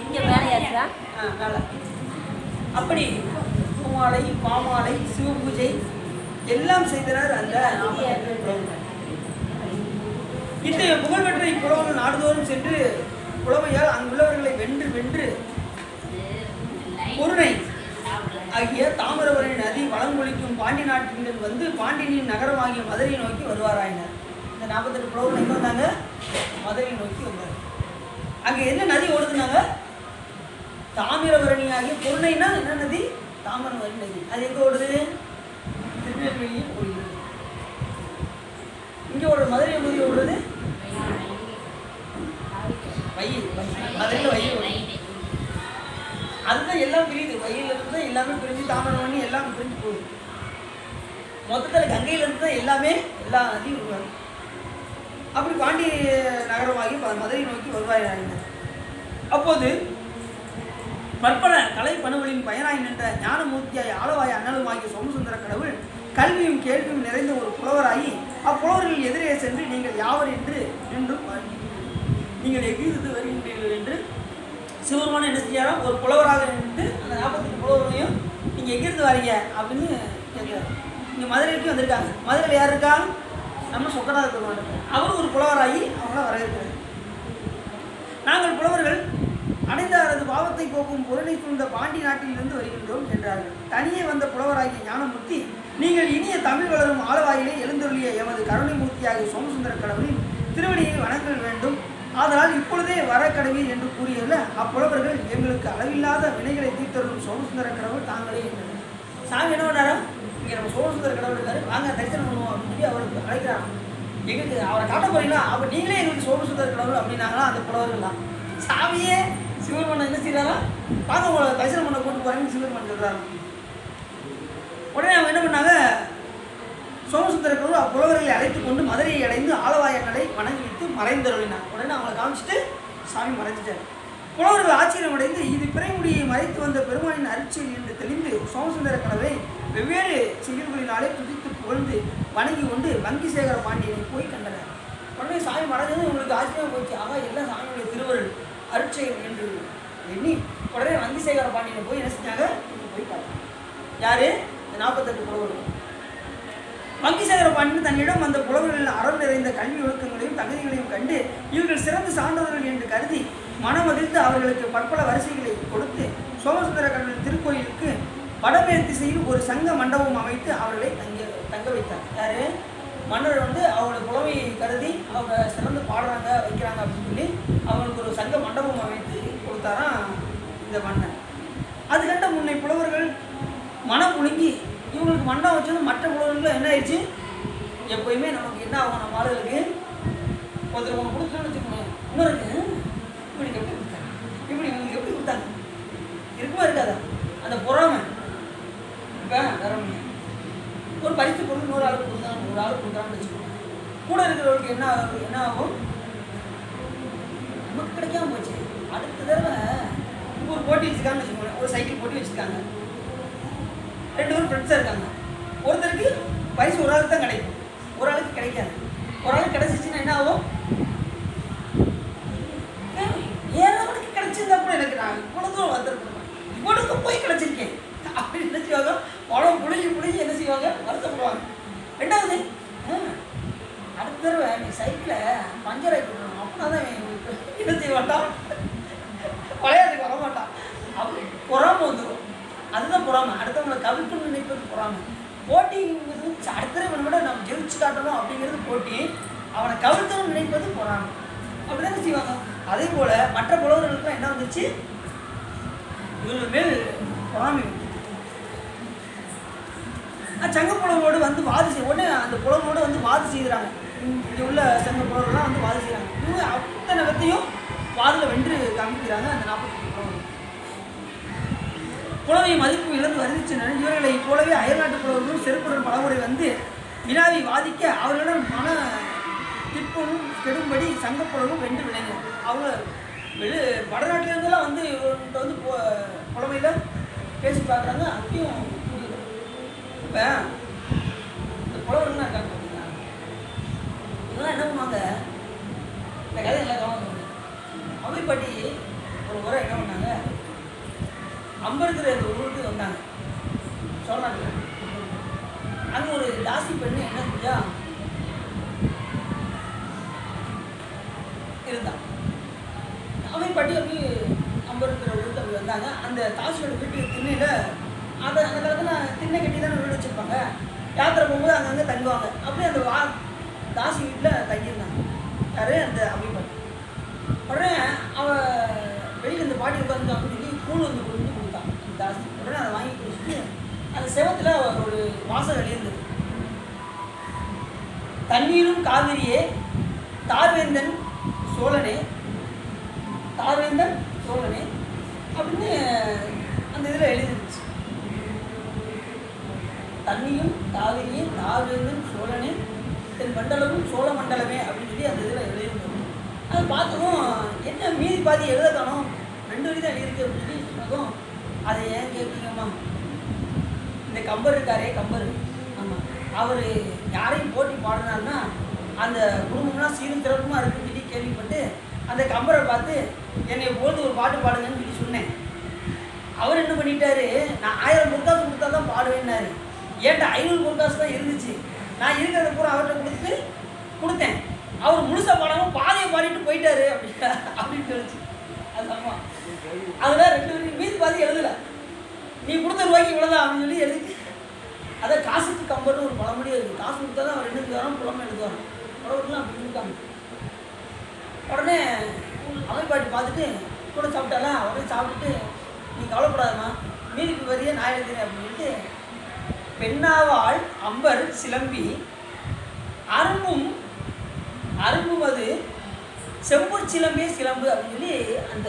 இங்கே மேலே ஏற்றா. மேலே அப்படி பூமாலை பாமாலை சிவபூஜை எல்லாம் செய்தனர் அந்த 48 புலவர்கள். இத்தகைய புகழ்பெற்ற இப்புலவர்கள் நாடுதோறும் சென்று புலமையால் அங்குள்ளவர்களை வென்று வென்று பொருணை ஆகிய தாமிரபரணி நதி வளங்கொழிக்கும் பாண்டி நாட்டினர் வந்து பாண்டியனின் நகரமாகிய மதுரையை நோக்கி வருவாராயினர். இந்த 48 புலவர்கள் எங்கே வந்தாங்க, மதுரையை நோக்கி வந்தாங்க. அங்கே என்ன நதி ஓடுதுனாங்க, தாமிரபரணி ஆகிய பொருணைனா என்ன நதி, தாமிரபரணி நதி. அது எங்கே ஓடுது, திருநெல்வேலியில் ஓடுகிறது. இங்கே ஓடுற மதுரை நதி ஓடுறது வயல், மதுரையில் வயல் ஓடுது. அதுதான் எல்லாம் பிரியுது, வயலில் இருந்து எல்லாமே பிரிஞ்சு தாமிரபரணி எல்லாம் பிரிஞ்சு போகுது. மொத்தத்தில் கங்கையிலேருந்து தான் எல்லாமே எல்லா நதியும் உருவாங்க. அப்படி பாண்டி நகரமாகி மதுரை நோக்கி வருவாயினார். அப்போது பற்பல கலை பணுகளின் பயனாய் நின்ற ஞானமூர்த்தியாய் ஆளவாய் அண்ணலுமாகிய சோமசுந்தர கடவுள் கல்வியும் கேள்வியும் நிறைந்த ஒரு புலவராகி அப்புலவர்கள் எதிரே சென்று நீங்கள் யாவர் என்று என்றும் நீங்கள் எங்கிருந்து வருகின்றீர்கள் என்று சிவருமான என்ன செய்யாராம், ஒரு புலவராக நின்று அந்த 48 புலவர்களையும் நீங்கள் எங்கிருந்து வரீங்க அப்படின்னு கேட்குறாரு. இங்கே மதுரைக்கு வந்திருக்காங்க. மதுரையில் யார் இருக்கா? நம்ம சொக்கநாத பெருமாள். அவர் ஒரு புலவராகி அவங்கள வரவேற்கிறார். நாங்கள் புலவர்கள் அடைந்தாரது பாவத்தை போக்கும் பொருளை சூழ்ந்த பாண்டி நாட்டிலிருந்து வருகின்றோம் என்றார்கள். தனியே வந்த புலவராகிய ஞானமூர்த்தி, நீங்கள் இனிய தமிழ் வளரும் ஆளவாயிலே எழுந்தருளிய எமது கருணைமூர்த்தியாகிய சோமசுந்தர கடவுளின் திருவடியை வணங்கல் வேண்டும். ஆதலால் இப்பொழுதே வர கடவீர் என்று கூறியல அப்புலவர்கள் எங்களுக்கு அளவில்லாத வினைகளை தீர்த்தருளும் சோமசுந்தர கடவுள் தாங்களே என்றார். சாமி என்ன பண்ணாரா, இங்கே நம்ம சோமசுந்தர கடவுள் இருக்காரு, வாங்க தரிசனம் பண்ணுவோம் அப்படின்னு சொல்லி அவருக்கு அழைக்கிறாங்க. எங்களுக்கு அவரை காட்ட போறீங்களா, அப்போ நீங்களே எங்களுக்கு சோமசுந்தர கடவுள் அப்படின்னாங்களா அந்த புலவர்கள் தான். சாமியே சிவபெருமான் என்ன செய்யறாரா, வாங்க உங்களை தரிசனம் பண்ண கூட்டு போறேன்னு சிவபெருமான் சொல்றாரு. உடனே அவங்க என்ன பண்ணாங்க, சோமசுந்தர கடவுள் அப்புலவர்களை அழைத்து கொண்டு மதுரையை அடைந்து ஆளவாயங்களை வணங்கி வைத்து மறைந்தருளினார். உடனே அவங்களை காமிச்சிட்டு சாமி மறைஞ்சிட்டார். புலவர்கள் ஆச்சரியம் அடைந்து இது பிறைமுடியை மறைத்து வந்த பெருமானின் அருட்சியில் என்று தெளிந்து சோமசுந்தர கடவுளை வெவ்வேறு செயல்களினாலே துதித்து புகழ்ந்து வணங்கி கொண்டு வங்கிசேகர பாண்டியனை போய் கண்டனர். உடனே சாமி மறைஞ்சது உங்களுக்கு ஆச்சரியமாக போச்சு. ஆக எல்லாம் சாமியுடைய திருவருள் அருட்செயல் என்று எண்ணி உடனே வங்கிசேகர பாண்டியனை போய் என்ன செஞ்சாங்க, போய் பார்த்தாங்க. யாரு? இந்த 48 புலவர்கள். வங்கிசேகர பாண்டியன் தன்னிடம் அந்த புலவர்களில் அறம் நிறைந்த கல்வி ஒழுக்கங்களையும் தகுதிகளையும் கண்டு இவர்கள் சிறந்த சான்றவர்கள் என்று கருதி மனமகிழ்ந்து அவர்களுக்கு பற்பல வரிசைகளை கொடுத்து சோமசுந்தர கடவுளின் திருக்கோயிலுக்கு வடமேற்கு திசையில் ஒரு சங்க மண்டபம் அமைத்து அவர்களை தங்க வைத்தார். யாரு? மன்னர் அவங்களோட புலமையை கருதி அவங்க சிறந்து பாடுறாங்க வைக்கிறாங்க அப்படின்னு சொல்லி அவங்களுக்கு ஒரு சங்க மண்டபம் அமைத்து கொடுத்தாராம் இந்த மன்னர். அது கண்ட முன்னை புலவர்கள் மனம் புழுங்கி இவங்களுக்கு மண்டபம் வச்சது மற்ற புலவர்களும் என்ன ஆயிடுச்சு, எப்பயுமே நமக்கு என்ன ஆகும், நம்ம ஆளுகளுக்கு ஒருத்தர் ஒன்று கொடுத்துன்னு வச்சுக்கணும், இன்னொரு இப்படி எப்படி கொடுத்தாங்க, இப்படி இவங்களுக்கு எப்படி கொடுத்தாங்க இருக்குமா இருக்காதா அந்த பொறாமை. இப்போ வேற ஒரு பரிசு பொருள் 100 ஆளுக்கு கொடுத்தாங்க, 100 ஆளுக்கு கொடுத்தாங்கன்னு வச்சுக்கோங்க, கூட இருக்கிறவங்களுக்கு என்ன ஆகும், நமக்கு கிடைக்காம போச்சு. அடுத்த தடவை ஒரு போட்டி வச்சுருக்காங்கன்னு வச்சுக்கோங்க, ஒரு சைக்கிள் போட்டி வச்சுருக்காங்க, 2 பேரும் ஃப்ரெண்ட்ஸாக இருக்காங்க. ஒருத்தருக்கு பரிசு ஒரு ஆளுக்கு தான் கிடைக்கும், ஒரு ஆளுக்கு கிடைக்காது. ஒரு ஆளுக்கு கிடைச்சிச்சுன்னா என்ன ஆகும், ஏறவனுக்கு கிடைச்சிருந்தா கூட எனக்கு நான் இவ்வளோ தூரம் வந்துருக்கேன், இவனுக்கு போய் கிடைச்சிருக்கேன் அப்படின்னு என்ன செய்வாங்க, உடம்பு புளிஞ்சு என்ன செய்வாங்க, வருத்தப்படுவாங்க. 2வது அடுத்த தடவை நீ சைக்கிளை பஞ்சர் ஆகி கொடுக்கணும், அப்படின்னா தான் என்ன செய்ய மாட்டான், விளையாட்டுக்கு வரமாட்டான். அப்படி பொறாம வந்துடும். அதுதான் பொறாமை. அடுத்தவங்களை கவிழ்க்கணும்னு நினைப்பது பொறாமை. போட்டிங்கிறது அடுத்த விட நம்ம ஜெயிச்சு காட்டணும் அப்படிங்கிறது போட்டி, அவனை கவிழ்த்தணும்னு நினைப்பது பொறாமை. அப்படிதானே செய்வாங்க. அதே போல மற்ற புலவர்களுக்கெல்லாம் என்ன வந்துச்சு, இவர்கள் மேல் பொறாமை. சங்க புலவரோடு வாதி செய்ய உடனே அந்த புலவரோடு வாதி செய்கிறாங்க. இங்கே உள்ள சங்க புலவர்கள்லாம் வாதி செய்கிறாங்க. இவங்க அத்தனை பேர்த்தையும் வாதில் வென்று காமிக்கிறாங்க. அந்த 48 புலவர்கள் புலவை மதிப்பு இழந்து வருகின்றனர். இவர்களை போலவே அயல்நாட்டு புலவர்களும் செருப்புடன் பலமுறை வினாவி வாதிக்க அவர்களிடம் மன திற்பமும் கெடும்படி சங்கப்புலவும் வென்று விளைஞர். அவங்க வடநாட்டிலிருந்தெல்லாம் இவர்கிட்ட புலமையில் பேசி பார்க்குறாங்க. அப்பயும் முடியல. இப்போ இந்த புலவர்கள்லாம் இருக்காங்க பார்த்தீங்களா, இதெல்லாம் என்ன பண்ணுவாங்க, இந்த கதை எல்லாம் கவனம். அவைப்பாட்டி ஒரு முறை என்ன பண்ணாங்க, அம்பருக்கிற இந்த ஊருக்கு வந்தாங்க சோழநாட்டில். அங்கே ஒரு தாசி பெண்ணு என்ன செஞ்சா இருந்தான். அவைப்பாட்டி அப்படி அம்பருக்கிற ஊருக்கு அப்படி வந்தாங்க. அந்த தாசியோட வீட்டு திண்ணையில் அந்த காலத்தில் திண்ணை கட்டி தானே வீடு வச்சுருப்பாங்க. யாத்திரை போகும்போது அங்கங்கே தங்குவாங்க. அப்படியே அந்த தாசி வீட்டில் தங்கியிருந்தாங்க. யார்? அந்த அவைப்பாட்டி. உடனே அவள் வெளியில் இந்த பாட்டி உட்காந்து சொல்லி கூழ் கொண்டு கொடுத்தான் அந்த தாசி. உடனே அதை வாங்கி குடிச்சிட்டு அந்த செவத்தில் ஒரு வாசம் வெளியிருந்தது. தண்ணீரும் காவிரியே தார்வேந்தன் சோழனே அப்படின்னு அந்த இதில் எழுதிருந்துச்சு. தண்ணியும் காவிரியே மண்டலமும் சோழ மண்டலமே அப்படின்னு சொல்லி அந்த இதில் எழுதியிருந்தோம். அதை பார்த்ததும் என்ன மீதி பாதி எழுத காணும், 2 வரி தான் எழுதியிருக்கு அப்படின்னு சொல்லி சொன்னதும், அதை ஏன் கேட்குறீங்கம்மா, இந்த கம்பர் இருக்காரே கம்பர், ஆமாம், அவர் யாரையும் போட்டி பாடினார்னா அந்த குடும்பம்லாம் சீரும் சிறப்புமாக இருக்குன்னு சொல்லி கேள்விப்பட்டு அந்த கம்பரை பார்த்து என்னை பொழுது ஒரு பாட்டு பாடுங்கன்னு சொல்லி சொன்னேன். அவர் என்ன பண்ணிட்டாரு, நான் 1000 பொற்காசு கொடுத்தா தான் பாடுவேன்னாரு. ஏன்ட்ட 500 பொற்காசு தான் இருந்துச்சு. நான் இருக்கிறத பூரா அவர்கிட்ட கொடுத்தேன். அவர் முழுசாக பாடாமல் பாதையை பாடிட்டு போயிட்டாரு அப்படின்னு சொல்லிச்சு. அது அம்மா அதில் 2 வரி மீதி பாதி எழுதலை. நீ கொடுத்த ரூபாய்க்கு இவ்வளோதான் அப்படின்னு சொல்லி எழுதி. அதை காசுக்கு கம்பர்னு ஒரு பழமொழியே இருக்குது. காசு கொடுத்தா தான் அவர் எழுதி வரோம், புலமை எழுதுவார். புலவர்கள்லாம் அப்படி இருக்காங்க. உடனே அமைப்பாட்டி பார்த்துட்டு கூட சாப்பிட்டாலா, உடனே சாப்பிட்டுட்டு நீ கவலைப்படாதம்மா, மீதிக்கு வரியே நான் எழுதுறேன் அப்படின்னு சொல்லிட்டு பெண்ணாவாள் அம்பர் சிலம்பி அரும்பும் அது செம்பொற் சிலம்பே சிலம்பு அப்படின்னு சொல்லி அந்த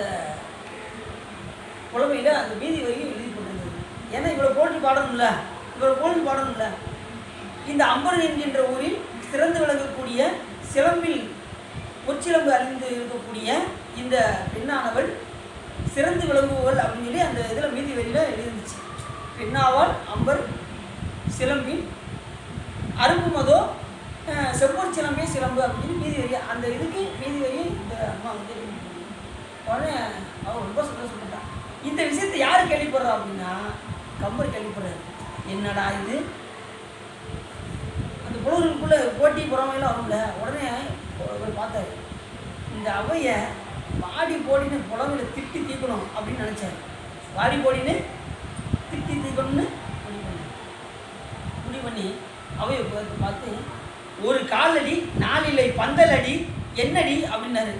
புலமையில் அந்த மீதி வரையும் எழுதி போட்டிருந்தது. ஏன்னா இவ்வளோ போட்டி பாடணும்ல, இந்த அம்பர் என்கின்ற ஊரில் சிறந்து விளங்கக்கூடிய சிலம்பில் பொற்சிலம்பு அறிந்து இருக்கக்கூடிய இந்த பெண்ணானவள் சிறந்து விளங்குவள் அப்படின்னு சொல்லி அந்த இதில் மீதி வரியில் எழுதிருந்துச்சு. பெண்ணாவால் அம்பர் சிலம்பின் அரும்புமதோ செம்பொற் சிலம்பே சிலம்பு அப்படின்னு மீதி வரி, அந்த இதுக்கு மீதி வரி இந்த அம்மா வந்து உடனே அவன் ரொம்ப சந்தோஷப்பட்டான். இந்த விஷயத்தை யார் கேள்விப்படுறா அப்படின்னா கம்பர் கேள்விப்படுறாரு. என்னடா இது, அந்த புலவர்களுக்குள்ளே போட்டி பொறாமையெல்லாம் வரும்ல. உடனே அவர் பார்த்தாரு, இந்த அவையை வாடி போடின்னு புலவையில் திட்டி தீக்கணும் அப்படின்னு நினச்சார். வாடி போடின்னு திட்டி தீக்கணும்னு முடிவு பண்ணி அவையை பார்த்து ஒரு காலடி 4 இலை பந்தல் அடி என்னடி அப்படின்னாரு.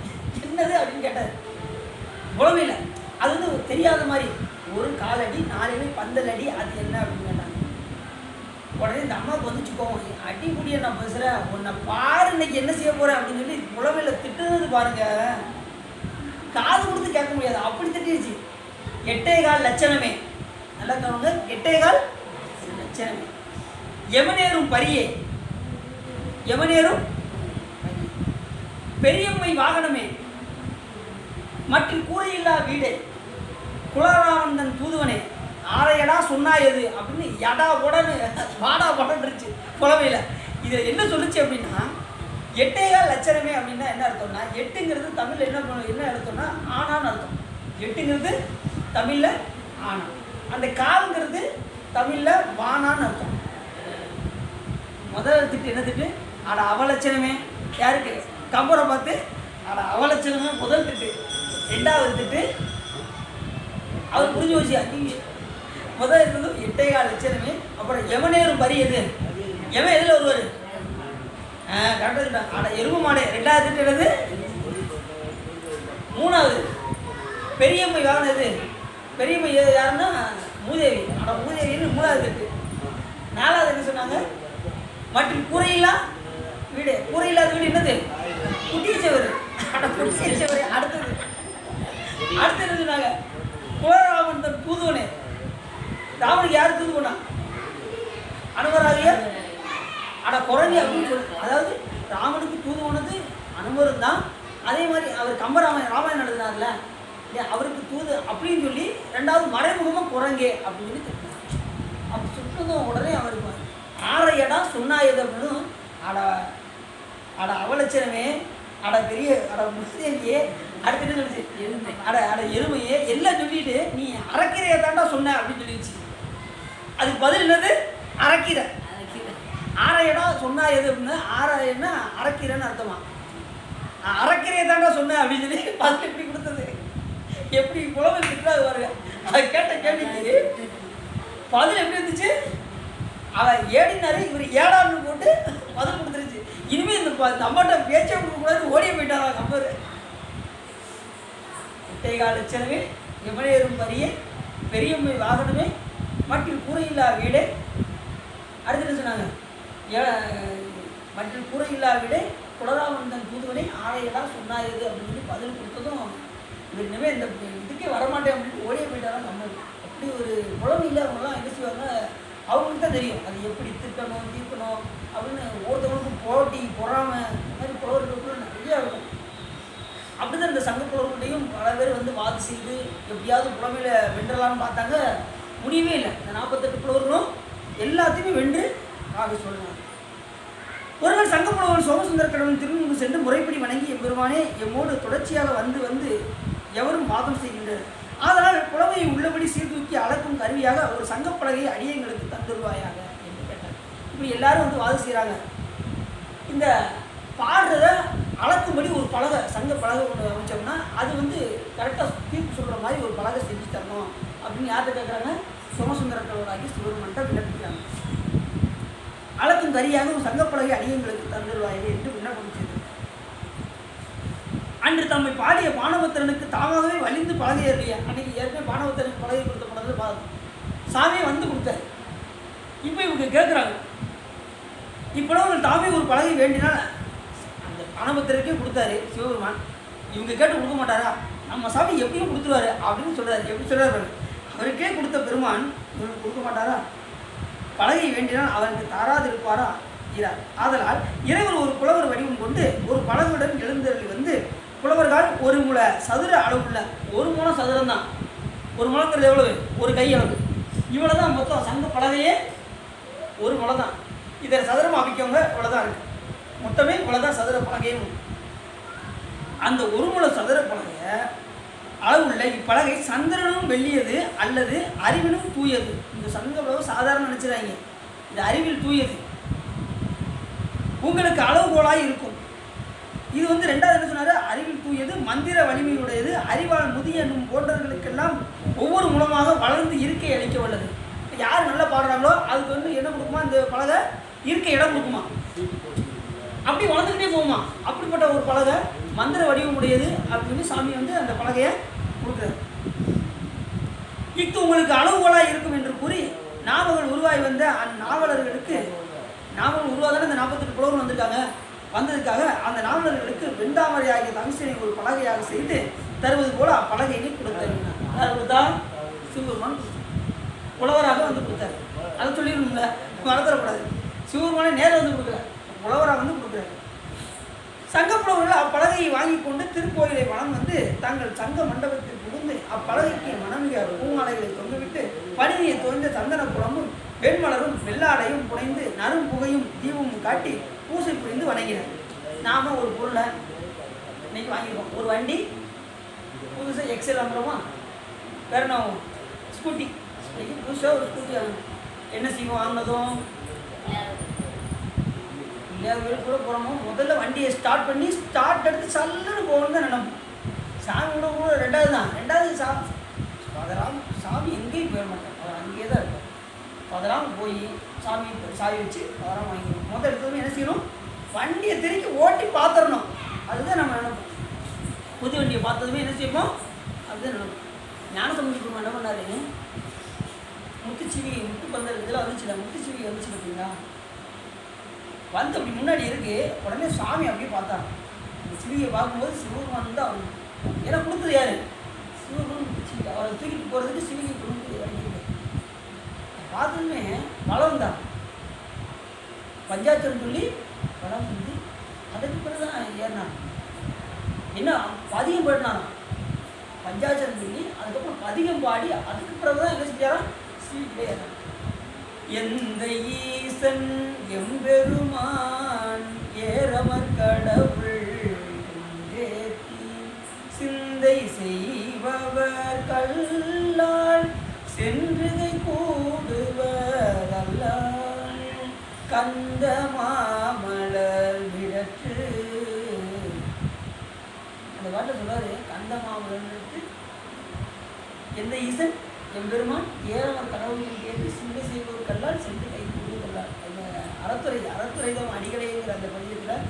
என்னது அப்படின்னு கேட்டார். புலவையில் அது வந்து தெரியாத மாதிரி ஒரு காலடி 4 இலை பந்தல் அடி அது என்ன அப்படின்னு கேட்டாங்க. உடனே இந்த அம்மாவுக்கு வந்துச்சு போவோம், அடிப்படியை நான் பேசுகிறேன், உன்னை பாரு இன்னைக்கு என்ன செய்ய போகிறேன் அப்படின்னு சொல்லி புலவையில் திட்டுறது பாருங்க, காது கொடுத்து கேட்க முடியாது, அப்படி திட்டிடுச்சு. 8.25 லட்சணமே, நல்லா கவனிங்க, 8.25 லட்சணமே. எமனேறும் பரியே, பெரியம்மை வாகனமே, மற்றும் கூரையில்லா வீடே, குலராவந்தன் தூதுவனே, ஆரையடா சொன்னா எது அப்படின்னு எடா உடனே வாடா உடன்றுச்சு புலவையில். இதை என்ன சொல்லுச்சு அப்படின்னா 8.25 லட்சணமே அப்படின்னா என்ன அர்த்தம்னா, 8ங்கிறது தமிழில் என்ன அர்த்தம்னா ஆனான்னு அர்த்தம். 8ங்கிறது தமிழில் ஆனா, அந்த கால்ங்கிறது தமிழில் வானான்னு அர்த்தம். முதல் திட்டு என்ன திட்டு, அட அவலட்சணமே, யாருக்கு கம்பரை பார்த்து அட அவலட்சணமே முதல் திட்டு. 2வது திட்டு அவர் புரிஞ்சு வச்சு, முதல் இருந்தது 8.25 லட்சணமே. அப்புறம் எமனேறும் பரி எது, எவன் எதில் வருவார், கரெக்டாக அட எருமை மாடே. 2வது திட்டு என்னது, 3வது பெரியம்மை வாகனம் எது, பெரியம்மை யாருன்னா மூதேவி, அட மூதேவின்னு 3வது திட்டு. 4வது என்ன சொன்னாங்க, மற்றும் கூரையில்லா வீடு, கூரையில்லாத வீடு என்னது, குட்டிச்சவர், அட குட்டிச்சவர். அடுத்தது என்ன சொன்னாங்க, குலராவன் தன் தூதுவனே, ராவனுக்கு யார் தூது பண்ணா, அனுமராகிய அட குரங்கு அப்படின்னு சொல்லு. அதாவது ராமனுக்கு தூது போனது அனுமரும் தான். அதே மாதிரி அவர் ராமாயணம் எழுதினார்ல, அவருக்கு தூது அப்படின்னு சொல்லி 2வது மறைமுகமாக குரங்கே அப்படின்னு சொல்லி திட்டினார். அப்படி சுட்டதும் உடனே அவருக்கு ஆரையடா சொன்னாயது அப்படின்னு, அட அவலட்சணமே, அட பெரிய அட முஸ்லியே, அடுத்து என்ன சொல்லிச்சு, அட எருமையே எல்லாம் சொல்லிட்டு நீ அரைக்கீரையை தாண்டா சொன்ன அப்படின்னு சொல்லிடுச்சு. அதுக்கு பதில் என்னது, அரைக்கீரை. ஆரையடா சொன்னா எது அப்படின்னு, ஆராயன்னா அரைக்கீரைன்னு அர்த்தமா, அரைக்கீரையை தாண்டா சொன்னேன் அப்படின்னு சொல்லி பதில் எப்படி கொடுத்தது, எப்படி புலமை திட்டாது பாருங்க. அதை கேட்ட கேள்விக்கு பதில் எப்படி இருந்துச்சு, அவன் ஏடினாரு, இவர் ஏடான்னு போட்டு பதில் கொடுத்துருச்சு. இனிமேல் இந்த அம்மாட்ட பேச்சை கொடுக்கக்கூடாது, ஓடிய போயிட்டாரா கம்பர். 8.25 லட்சணமே, எமனேறும் பரியே, பெரியம்மை வாகனமே, மற்றும் கூரையில்லா வீடே. அடுத்து என்ன சொன்னாங்க, மற்றும் கூரையில்லா வீடே, குலராவந்தன் தூதுவனை ஆரையெல்லாம் சொன்னாயது அப்படின்னு சொல்லி பதில் கொடுத்ததும் இவர் இனிமேல் இந்த இதுக்கே வரமாட்டேன் அப்படின்னு ஓடிய போயிட்டாரா கம்பர். அப்படி ஒரு புலமையில் அவங்களாம் என்ன செய்வாங்க, அவங்களுக்கு தான் தெரியும் அது எப்படி திட்டணும் தீர்க்கணும் அப்படின்னு. ஒருத்தவங்களுக்கும் போட்டி பொறாமை இந்த மாதிரி புலவர்களுக்குள்ள நிறையா இருக்கும். அப்படிதான் இந்த சங்க புலவர்களையும் பல பேர் வந்து வாது செய்து எப்படியாவது புலமையில் வென்றலாம்னு பார்த்தாங்க, முடியவே இல்லை. இந்த 48 புலவர்களும் எல்லாத்தையுமே வென்று ஆக சொல்லுவாங்க. ஒருவர் சங்க புலவர் சோமசுந்தர கடவுள் திருமுன்பு சென்று முறைப்படி வணங்கி, எம்பெருமானே, எம்மோடு தொடர்ச்சியாக வந்து வந்து எவரும் வாதம் செய்கின்றனர். அதனால் புலமையை உள்ளபடி சீர்தூக்கி அளக்கும் கருவியாக ஒரு சங்கப்பலகையை அடியங்களுக்கு தந்துருவாயாக என்று கேட்டார். இப்படி எல்லாரும் வந்து வாதம் செய்கிறாங்க. இந்த பாடுறத அளக்கும்படி ஒரு பலகை, சங்க பலகை ஒன்று அமைச்சோம்னா அது வந்து கரெக்டாக தீர்ப்பு சொல்கிற மாதிரி ஒரு பலகை செஞ்சு தரணும் அப்படின்னு யார்கிட்ட கேட்குறாங்க? சோமசுந்தர கடவுளாகி சிவபெருமான்கிட்ட விண்ணப்பிக்கிறாங்க. அளக்கும் கரியாக ஒரு சங்கப்பலகை அடியங்களுக்கு தந்துருவாயாக என்று விண்ணப்பம் செய்தது. அன்று தம்மை பாடிய பானபத்திரனுக்கு தாமாகவே வலிந்து பலகை இல்லையா? அன்னைக்கு ஏற்கனவே பானபத்திரனுக்கு பலகை கொடுத்தப்படாது பார்த்தோம். சாமியை வந்து கொடுத்தாரு. இப்போ இவங்க கேட்குறாங்க, இப்போலாம் தாமே ஒரு பலகை வேண்டினால் அந்த பானபத்திரருக்கே கொடுத்தாரு சிவபெருமான், இவங்க கேட்டு கொடுக்க மாட்டாரா? நம்ம சாமி எப்படியும் கொடுத்துருவாரு அப்படின்னு சொல்கிறாரு. எப்படி சொல்கிறாரு? அவருக்கே கொடுத்த பெருமான் இவருக்கு கொடுக்க மாட்டாரா? பலகை வேண்டினால் அவருக்கு தாராதிருப்பாரா ஈரார். ஆதலால் இறைவர் ஒரு புலவர் வடிவம் கொண்டு ஒரு பலகையுடன் எழுந்தருளி வந்து, புலவர்கள் ஒரு முளை சதுர அளவுள்ள, ஒரு முளம் சதுரம் தான். ஒரு முளங்கிறது எவ்வளவு? ஒரு கை அளவு. இவ்வளோ தான் மொத்தம் சங்க பலகையே, ஒரு முளை தான். இதை சதுரம் அமைக்கவங்க இவ்வளோதான் இருக்கு. மொத்தமே இவ்வளோதான் சதுர பலகையும். அந்த ஒரு முளை சதுர பலகைய அளவுள்ள இப்பலகை சந்திரனும் வெள்ளியது அல்லது அறிவினும் தூயது. இந்த சங்க பலகை சாதாரண நினைச்சிடாங்க, இது அறிவில் தூயது, உங்களுக்கு அளவுகோலாய் இருக்கும். இது வந்து ரெண்டாவது என்ன சொன்னாரு? அறிவில் தூயது, மந்திர வலிமையுடையது, அறிவால் முதிய என்னும் போன்றவர்களுக்கெல்லாம் ஒவ்வொரு மூலமாக வளர்ந்து இருக்கை அளிக்க வல்லது. யார் நல்லா பாடுறாங்களோ அதுக்கு வந்து என்ன கொடுக்குமா? இந்த பலகை இருக்கை இடம் கொடுக்குமா? அப்படி வளர்ந்துக்கிட்டே போகுமா? அப்படிப்பட்ட ஒரு பலகை மந்திர வடிவமுடையது அப்படின்னு சாமி வந்து அந்த பலகையை கொடுக்குறாரு. இக்கு உங்களுக்கு அளவுகோலாக இருக்கும் என்று கூறி நாவல்கள் உருவாகி வந்த அந்நாவலர்களுக்கு, நாவல் உருவாதான இந்த 48 புலவர்கள் வந்திருக்காங்க, வந்ததுக்காக அந்த நாவலர்களுக்கு வெண்டாமரை ஆகிய தங்கசனை ஒரு பலகையாக செய்து தருவது போல அப்பலகையை கொடுத்தார். சிவபெருமான் புலவராக வந்து கொடுத்தாரு. அதை சொல்லிடணுங்க, மறந்துடக்கூடாது. சிவபெருமானே நேரம் வந்து கொடுக்கல, புலவராக வந்து கொடுக்குறாரு. சங்கப்புலவர்கள் அப்பலகையை வாங்கி கொண்டு திருக்கோயிலை வனம் வந்து தங்கள் சங்க மண்டபத்தில் புகுந்து அப்பலகைக்கு மனமிக பூமாலைகளை தொங்கவிட்டு பணியை தோய்ந்த சந்தன குளமும் வெண்மலரும் வெள்ளாடையும் புனைந்து நரும் புகையும் தீபமும் காட்டி பூசை புரிந்து வணங்கினார். நாம ஒரு பொருளை இன்னைக்கு வாங்கியிருக்கோம். ஒரு வண்டி புதுசாக எக்ஸல் வாங்குறோமா? வேற நான் ஸ்கூட்டி, இன்னைக்கு புதுசாக ஒரு ஸ்கூட்டி வாங்கணும். என்ன செய்வோம்? வாங்கினதும் இல்லை வீடு கூட போகிறோமோ, முதல்ல வண்டியை ஸ்டார்ட் பண்ணி ஸ்டார்ட் எடுத்து சல்லுன்னு போகணுன்னு தான் நினைப்போம். சாமி கூட ரெண்டாவது தான். ரெண்டாவது பதறாம சாமி எங்கேயும் போயிட மாட்டோம், அவர் அங்கேயே தான் இருக்கும். பதறாம போய் சாமி சாவி வச்சு பதறாம வாங்கிக்கணும். முதல் எடுத்ததுமே என்ன செய்யணும்? வண்டியை திருக்கி ஓட்டி பார்த்துடணும். அதுதான் நம்ம நினைப்போம். புது வண்டியை பார்த்ததுமே என்ன செய்வோம்? அதுதான் நினைப்போம். ஞானசம்பந்தம் என்ன பண்ணாரு? முத்துச்சிவி, முத்து பந்தல் இதெல்லாம் வந்துச்சுல, முத்துச்சிவி வந்துச்சு பார்த்தீங்களா? வந்து அப்படி முன்னாடி இருக்கு. உடனே சாமி அப்படியே பார்த்தாங்க. அந்த சிவியை பார்க்கும்போது சிவபெருமான் தான் அவங்க, ஏன்னா கொடுத்தது யாரு? சிவபெருமான். அவரை தூக்கிட்டு போகிறதுக்கு சிவிகை கொடுத்து வாங்கிட்டு பார்த்ததுமே வளம் தான் பஞ்சாச்சரம் சொல்லி வளம் வந்து அதுக்கு பிறகு தான் ஏறினாங்க. என்ன பதிகம் பாடினாங்க, பஞ்சாச்சரம் சொல்லி அதுக்கப்புறம் பதிகம் பாடி அதுக்கு பிறகு தான் என்ன செஞ்சாராம்? சிவிக்கிட்டே ஏறினாங்க. எந்த ஈசன் எம்பெருமான் ஏறமர் கடவுள் சிந்தை செய்பவர் கல்லால் சென்றுகை கூடுவதல்லால் கந்த மாமலர் விடற்று. அந்த பாட்டை சொல்றாரு, கந்த மாமலர் விடற்று எந்த ஈசன் எம்பெருமான் ஏறவர் கடவுளின் கேட்டு சிந்தை செய்பவர் கல்லால் சென்று கை கூடுவதல்லால். அந்த அறத்துறைதான் அடிகளைங்கிற அந்த பதியத்தில்,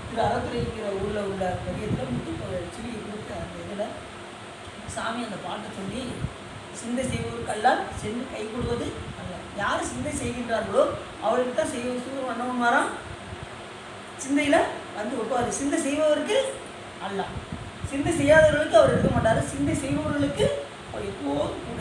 திரு அறத்துறைங்கிற ஊரில் உள்ள பதியத்தில் முத்து சிவியை கொடுத்து அந்த இதில் சாமி அந்த பாட்டை சொல்லி சிந்தை செய்பவர் கல்லால் சென்று கை கூடுவது அல்ல. யார் சிந்தை செய்கின்றார்களோ அவருக்கு தான் செய்ய சூரியன் அண்ணவன் மாறான் சிந்தையில் வந்து ஒட்டுவார். சிந்தை செய்பவருக்கு அல்ல, சிந்தை செய்யாதவர்களுக்கு அவர் இருக்க மாட்டார். சிந்தை செய்பவர்களுக்கு அவர் எப்போதும் கூட.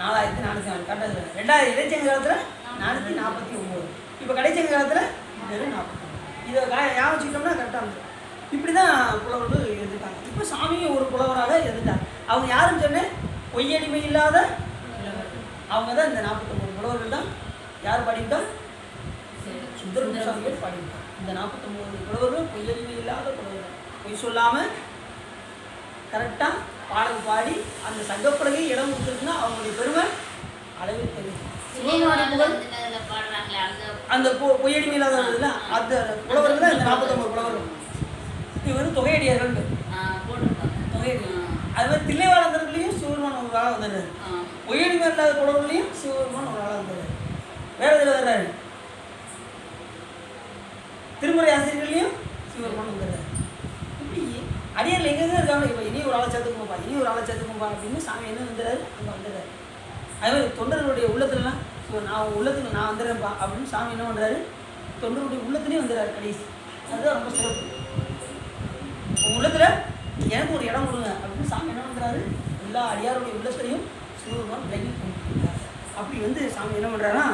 4404 கரெக்டாக. 2000 இடைச்சங்க காலத்தில் 449. இப்போ கடைச்சங்க காலத்தில் வெறும் 49. இதை ஞாபகம் வச்சுக்கிட்டோம்னா கரெக்டாக இருந்தது. இப்படி தான் புலவர்கள் எழுதிட்டாங்க. இப்போ சாமியும் ஒரு புலவராக எழுதிட்டாங்க. அவங்க யாருன்னு சொன்னேன்? பொய்யடிமை இல்லாத அவங்க தான் இந்த 49 புலவர்கள் தான். யார் பாடிவிட்டா? சுந்தரமூர்த்தி சாமிகள் பாடிவிட்டார். இந்த 49 புலவர்கள் பொய்யடிமை இல்லாத புலவர்கள். பொய் சொல்லாமல் கரெக்டாக பாடல் பாடி அந்த சங்கப்பலகை இடம் கொடுத்துருக்குன்னா அவங்களுடைய பெருமை அளவில் தெரியும். அந்த பொய்யடிமை இல்லாதவர்கள் அந்த புலவர்கள் தான் இந்த 49 புலவர்கள். இது வந்து தொகையடியார்கள். தொகையடியார் அது மாதிரி தில்லைவாழந்தர்களையும் சிவபெருமான் ஒரு ஆளாக வந்துடுறாரு. பொய்யடிமை இல்லாத புலவர்களையும் சிவபெருமான் ஒரு ஆளாக வந்துடுறாரு. வேற இதில் வர்றாரு. திருமுறை ஆசிரியர்களையும் சிவபெருமான் வந்துடுறாரு. இப்படி அடியாரில் எங்கெங்க இருக்காங்க. இப்போ இனி ஒரு ஆளை சேர்த்துக்கும்பா, இனி ஒரு ஆளை சேர்த்துக்கும்பா அப்படின்னு சாமி என்ன வந்துடுறாரு? அங்கே வந்துடுறாரு. அதே மாதிரி தொண்டர்களுடைய உள்ளத்துலலாம் நான் உள்ளத்துக்கு நான் வந்துடுறேன்ப்பா அப்படின்னு சாமி என்ன பண்ணுறாரு? தொண்டருடைய உள்ளத்துலேயும் வந்துடுறாரு கடைசி. அதுதான் ரொம்ப சிறப்பு. உங்கள் உள்ளத்தில் எனக்கு ஒரு இடம் கொடுங்க அப்படின்னு சாமி என்ன பண்ணுறாரு? எல்லா அடியாருடைய உள்ளத்திலையும் சிவபெருமான் விலகி கொண்டிருக்கிறார். அப்படி வந்து சாமி என்ன பண்ணுறாருன்னா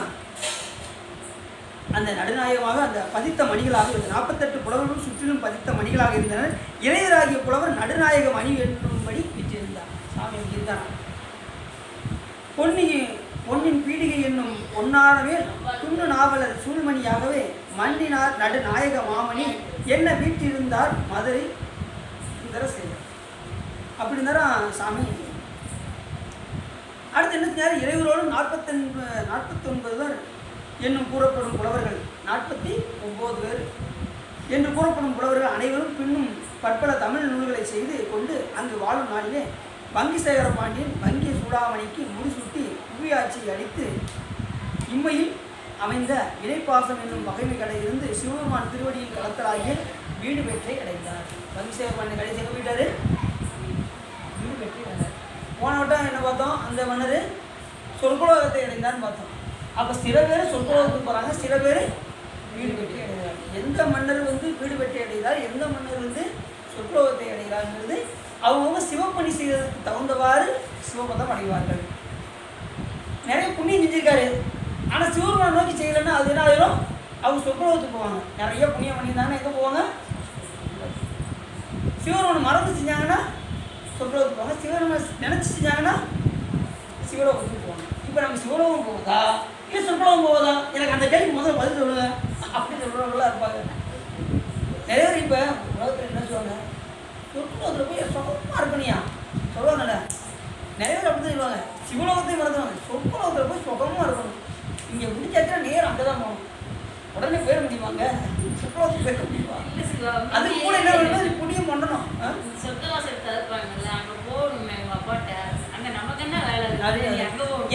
அந்த நடுநாயகமாக அந்த பதித்த மணிகளாக இருந்த 48 புலவர்களும் சுற்றிலும் பதித்த மணிகளாக இருந்தனர். இளையராகிய புலவர் நடுநாயக மணி என்னும்படி விற்றிருந்தார். சாமி இருந்தார். பொன்னின் பீடிகை என்னும் பொன்னானவே துண்ணு நாவலர் சூழ்மணியாகவே மன்னினார் நடுநாயக மாமணி என்ன வீட்டிருந்தார் மதுரை சுந்தர சேவர். அப்படி இருந்தாரா சாமி. அடுத்து என்ன செஞ்சார்? இறைவரோடு 49 பேர் என்னும் கூறப்படும் புலவர்கள் 49 பேர் என்று கூறப்படும் புலவர்கள் அனைவரும் பின்னும் பற்பல தமிழ் நூல்களை செய்து கொண்டு அங்கு வாழும் நாளிலே வங்கிசேகர பாண்டியன் வங்கிய சூடாமணிக்கு முடிசூட்டி புவியாட்சியை அளித்து இம்மையில் அமைந்த வினைப்பாசம் என்னும் வகைமை கடை இருந்து சிவபெருமான் திருவடியில் கலத்தலாகிய வீடு பெற்றை அடைந்தார். வங்கிசேகர பாண்டியன் கடைசி எங்கே போயிட்டாரு? வீடு பெற்றை அடைந்தார். போன வட்டம் என்ன பார்த்தோம்? அந்த மன்னர் சொற்குலோகத்தை அடைந்தான்னு பார்த்தோம். அப்போ சில பேர் சொற்குலோகத்துக்கு போகிறாங்க, சில பேர் வீடு பெற்றை அடைகிறார். எந்த மன்னர் வந்து வீடு பெற்றை அடைகிறார், எந்த மன்னர் வந்து சொற்குலோகத்தை அடைகிறாங்கிறது அவங்க சிவப்பணி செய்வதற்கு தகுந்தவாறு சிவபதம் அடைவார்கள். நிறைய புண்ணியம் செஞ்சிருக்காரு, ஆனால் சிவபெருமான் நோக்கி செய்யலைன்னா அது என்ன ஆயிரும்? அவங்க சொற்குலோகத்துக்கு போவாங்க. நிறைய புண்ணியம் பண்ணியிருந்தாங்கன்னா எங்கே போவாங்க? சிவபெருமான் மறந்து செஞ்சாங்கன்னா சொற்குலோகத்துக்கு போவாங்க. சிவபெருமான் நினச்சி செஞ்சாங்கன்னா சிவலோகத்துக்கு போவாங்க. இப்போ நம்ம சிவலோகம் போவதா இல்லை சொற்குலோகம் போவதா? எனக்கு அந்த கேள்விக்கு முதல்ல பதில் சொல்லுங்க அப்படின்னு சொல்கிறவங்களாம் இருப்பாங்க. நிறைய பேர் இப்போ உலகத்தில் என்ன சொல்லுவாங்க? சொற்குலோகத்தில் போய் சுகமாக இருக்கணியா சொல்லுவாங்கல்ல. நிறைய பேர் அப்படி தான் சொல்லுவாங்க. சிவலோகத்தையும் மறந்துவாங்க, சொற்குலோகத்தில் போய் சுகமாக இருக்கணும். இங்கே முடிச்சாச்சுன்னா நேரம் அங்கே தான் போகணும். உடனே போயிட முடியுமாங்க? சொற்குலோகத்துக்கு போயிட முடியுமா? அது கூட என்ன பண்ணணும்? புண்ணியம் பண்ணணும்.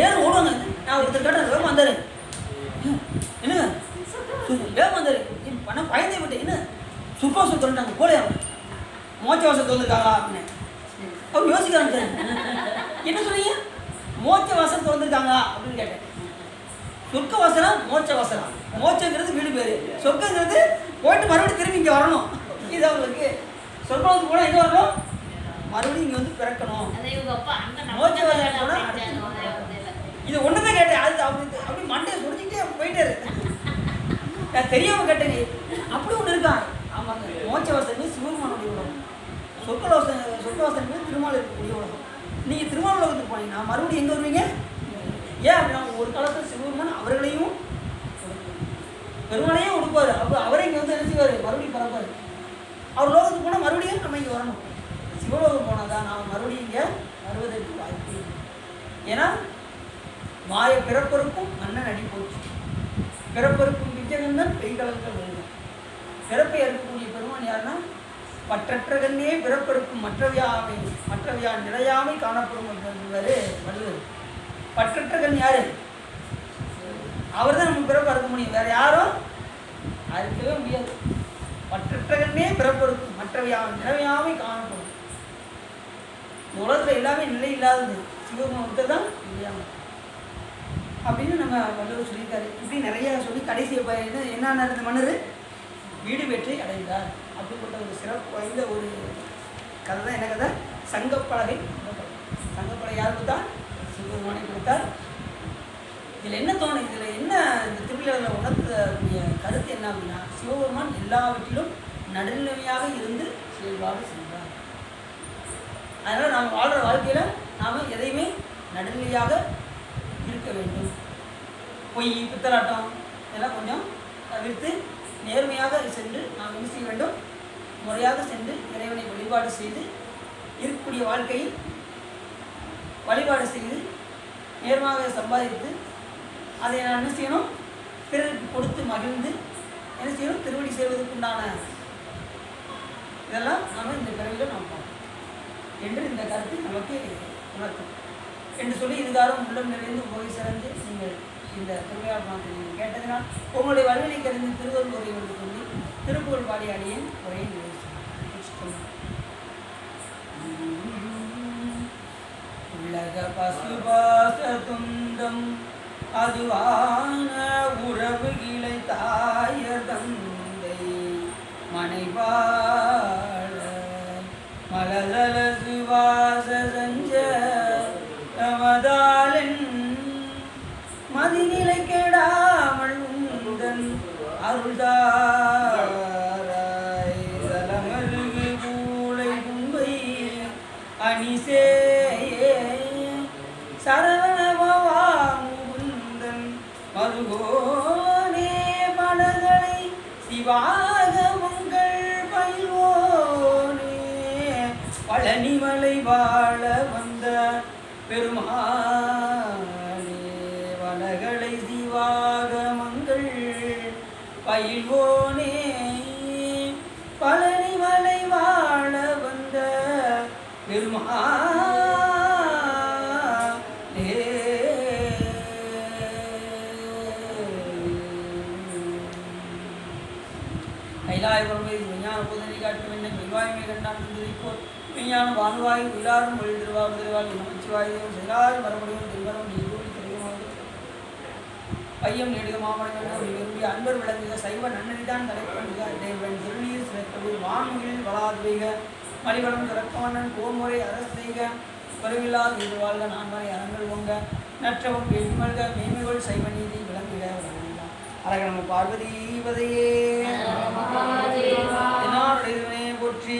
ஏன் ஓடுவாங்க? நான் ஒருத்தர் கேட்டேன், வேகம் வந்தாரு. என்னங்க வேகம் வந்தாரு பண்ண பயந்தே விட்டேன். என்ன சுற்பாசம் சொல்லிட்டாங்க போலையா மோச்ச வாசல் திறந்துருக்காங்களா அப்படின்னு அவர் யோசிக்க ஆரம்பிச்சாரு. என்ன சொன்னீங்க? மோச்ச வாசல் திறந்துருக்காங்களா அப்படின்னு கேட்டேன். சொர்க்க வாசலா மோச்ச வாசலா? மோச்சங்கிறது வீடு பேரு, சொர்க்கங்கிறது போயிட்டு மறுபடியும் திரும்பி இங்கே வரணும். இது அவங்களுக்கு சொர்க்கத்துக்கு போனால் எங்கே வரணும்? மறுபடியும் இங்கே வந்து பிறக்கணும். மோச்ச வாசல் போனால் இது ஒன்றுமே கேட்டேன். அது அப்படி மண்டையை சுடிச்சுக்கிட்டே போயிட்டாரு. நான் தெரியாமல் கேட்டேன், அப்படி ஒன்று இருக்கான். ஆமாங்க, மோச்ச வாசல் சிவபெருமானுடைய உலகம், சொர்க்கவாசல் திருமால் இருக்கக்கூடிய உலகம். நீங்கள் திருமால் உலகத்துக்கு போனீங்கன்னா மறுபடியும் எங்கே வருவீங்க? ஏன் அப்படின்னா ஒரு காலத்தில் சிவபெருமான் அவர்களையும் பெருமாளையும் கொடுப்பாரு. அப்போ அவரை இங்கே வந்து என்ன செய்வார்? மறுபடியும் பறப்பார். அவர் லோகத்துக்கு போனால் மறுபடியும் நம்ம இங்கே வரணும். சிவலோகம் போனால் தான் நாம் மறுபடியும் இங்கே வருவதற்கு வாய்ப்பு. ஏன்னா மாய பிறப்பருக்கும் மன்னன் அடி போச்சு, பிறப்பருக்கும் விஜயகந்தன் பெய்கலங்கள் வருது. பிறப்பை அறுக்கக்கூடிய பெருமான் யாருன்னா பற்றற்ற கண்ணே பிறப்பருக்கும் மற்றவையா நிலையாமை காணப்படும் அப்படின்றது வள்ளுவர். பற்றற்ற கண் யாரு? அவர் தான் நம்ம பிறப்பு அறுக்க முடியும், வேற யாரும் அறுக்கவே முடியாது. பற்றற்ற கண்ணே பிறப்பருக்கும் மற்றவையா நிலையாமை காணப்படும். இந்த உலகத்தில் எல்லாமே நிலை இல்லாதது, சிவபெருமானுக்கு தான் நிலையாமை அப்படின்னு நம்ம வள்ளுவர் சொல்லியிருக்காரு. இப்படி நிறைய சொல்லி கடைசியை என்ன நடந்த மன்னர் வீடு பெற்றை அடைந்தார். அப்படிப்பட்ட ஒரு சிறப்பு வாய்ந்த ஒரு கதை தான். என்ன கதை? சங்கப்பலகை. சங்கப்பலகை யாருக்கு தான்? சிவபெருமானை கொடுத்தார். இதில் என்ன தோணும், இதில் என்ன இந்த திருவிழாவில் உணர்த்தக்கூடிய கருத்து என்ன அப்படின்னா, சிவபெருமான் எல்லாவற்றிலும் நடுநிலைமையாக இருந்து செயல்பாடு செய்வார். அதனால் நாம் வாழ்கிற வாழ்க்கையில் நாம் எதையுமே நடுநிலையாக இருக்க வேண்டும். பொய் பித்தலாட்டம் இதெல்லாம் கொஞ்சம் தவிர்த்து நேர்மையாக சென்று நாம் என்ன செய்ய வேண்டும், முறையாக சென்று இறைவனை வழிபாடு செய்து இருக்கக்கூடிய வாழ்க்கையில் வழிபாடு செய்து நேர்மையாக சம்பாதித்து அதை நான் என்ன செய்யணும், பிறருக்கு கொடுத்து மகிழ்ந்து என்ன செய்யணும், திருவடி சேர்வதற்குண்டான இதெல்லாம் நம்ம இந்த பிறவியில் நாம் பார்ப்போம் என்று இந்த கருத்து நமக்கு உணர்த்தும் என்று சொல்லி இதுகாரம் உள்ளம் நிறைந்து போய் சிறந்து நீங்கள் இந்த திருவிழாவை நீங்கள் கேட்டதினால் உங்களுடைய வல்வினை கருந்து திருவள்ளுவரை என்று சொல்லி திருப்புகழ் பாடி அடியேன் உரையை நிறைவு உலக பசுபாச துந்தம் அதுவான உறவுகளை தாயர் தந்தை மனைவாழ மலதல சுவாச சஞ்ச தமதாலன் மதிநிலை கெடாமல் உந்தன் அருள்தாராய் தலமருகு பூளை கும்பை அணிசேயே சரணபவா முகுந்தன் மருகோனே மலர்களை சிவாகமங்கள் பயில்வோனே பழனிமலை வாழ வந்த பெருமானே வனகளை சிவாகமங்கள் பயில்வோனே பழனிமலை வாழ வந்த பெருமானே கைலாய பொருளை விஞ்ஞான புதனை காட்டும் என்ன மெய்வாய்மை கண்டான் திருப்போர் விஞ்ஞான வானுவாய் உயிராரும் மொழி திருவாள் திருவாள் நமச்சிவாயும் செயலாரும் மறுபடியும் திருவரம் நீரோடி திருவமாக பையம் நெடுக மாமணங்கள் விரும்பிய அன்பர் விளங்குக சைவ நன்னறிதான் தலைப்படுக தேவன் திருநீர் சிறப்பது வான்முகில் வளாதுவைக மலிவளம் சிறக்கவண்ணன் போர்முறை அரசு செய்க குறைவில்லாத இது வாழ்க நான்மறை அறங்கள் பொங்க நற்றவும் வெண்மல்க மேன்மைகள் சைவ நீதி விளங்குக அரகணம பார்வதீபதையே போற்றி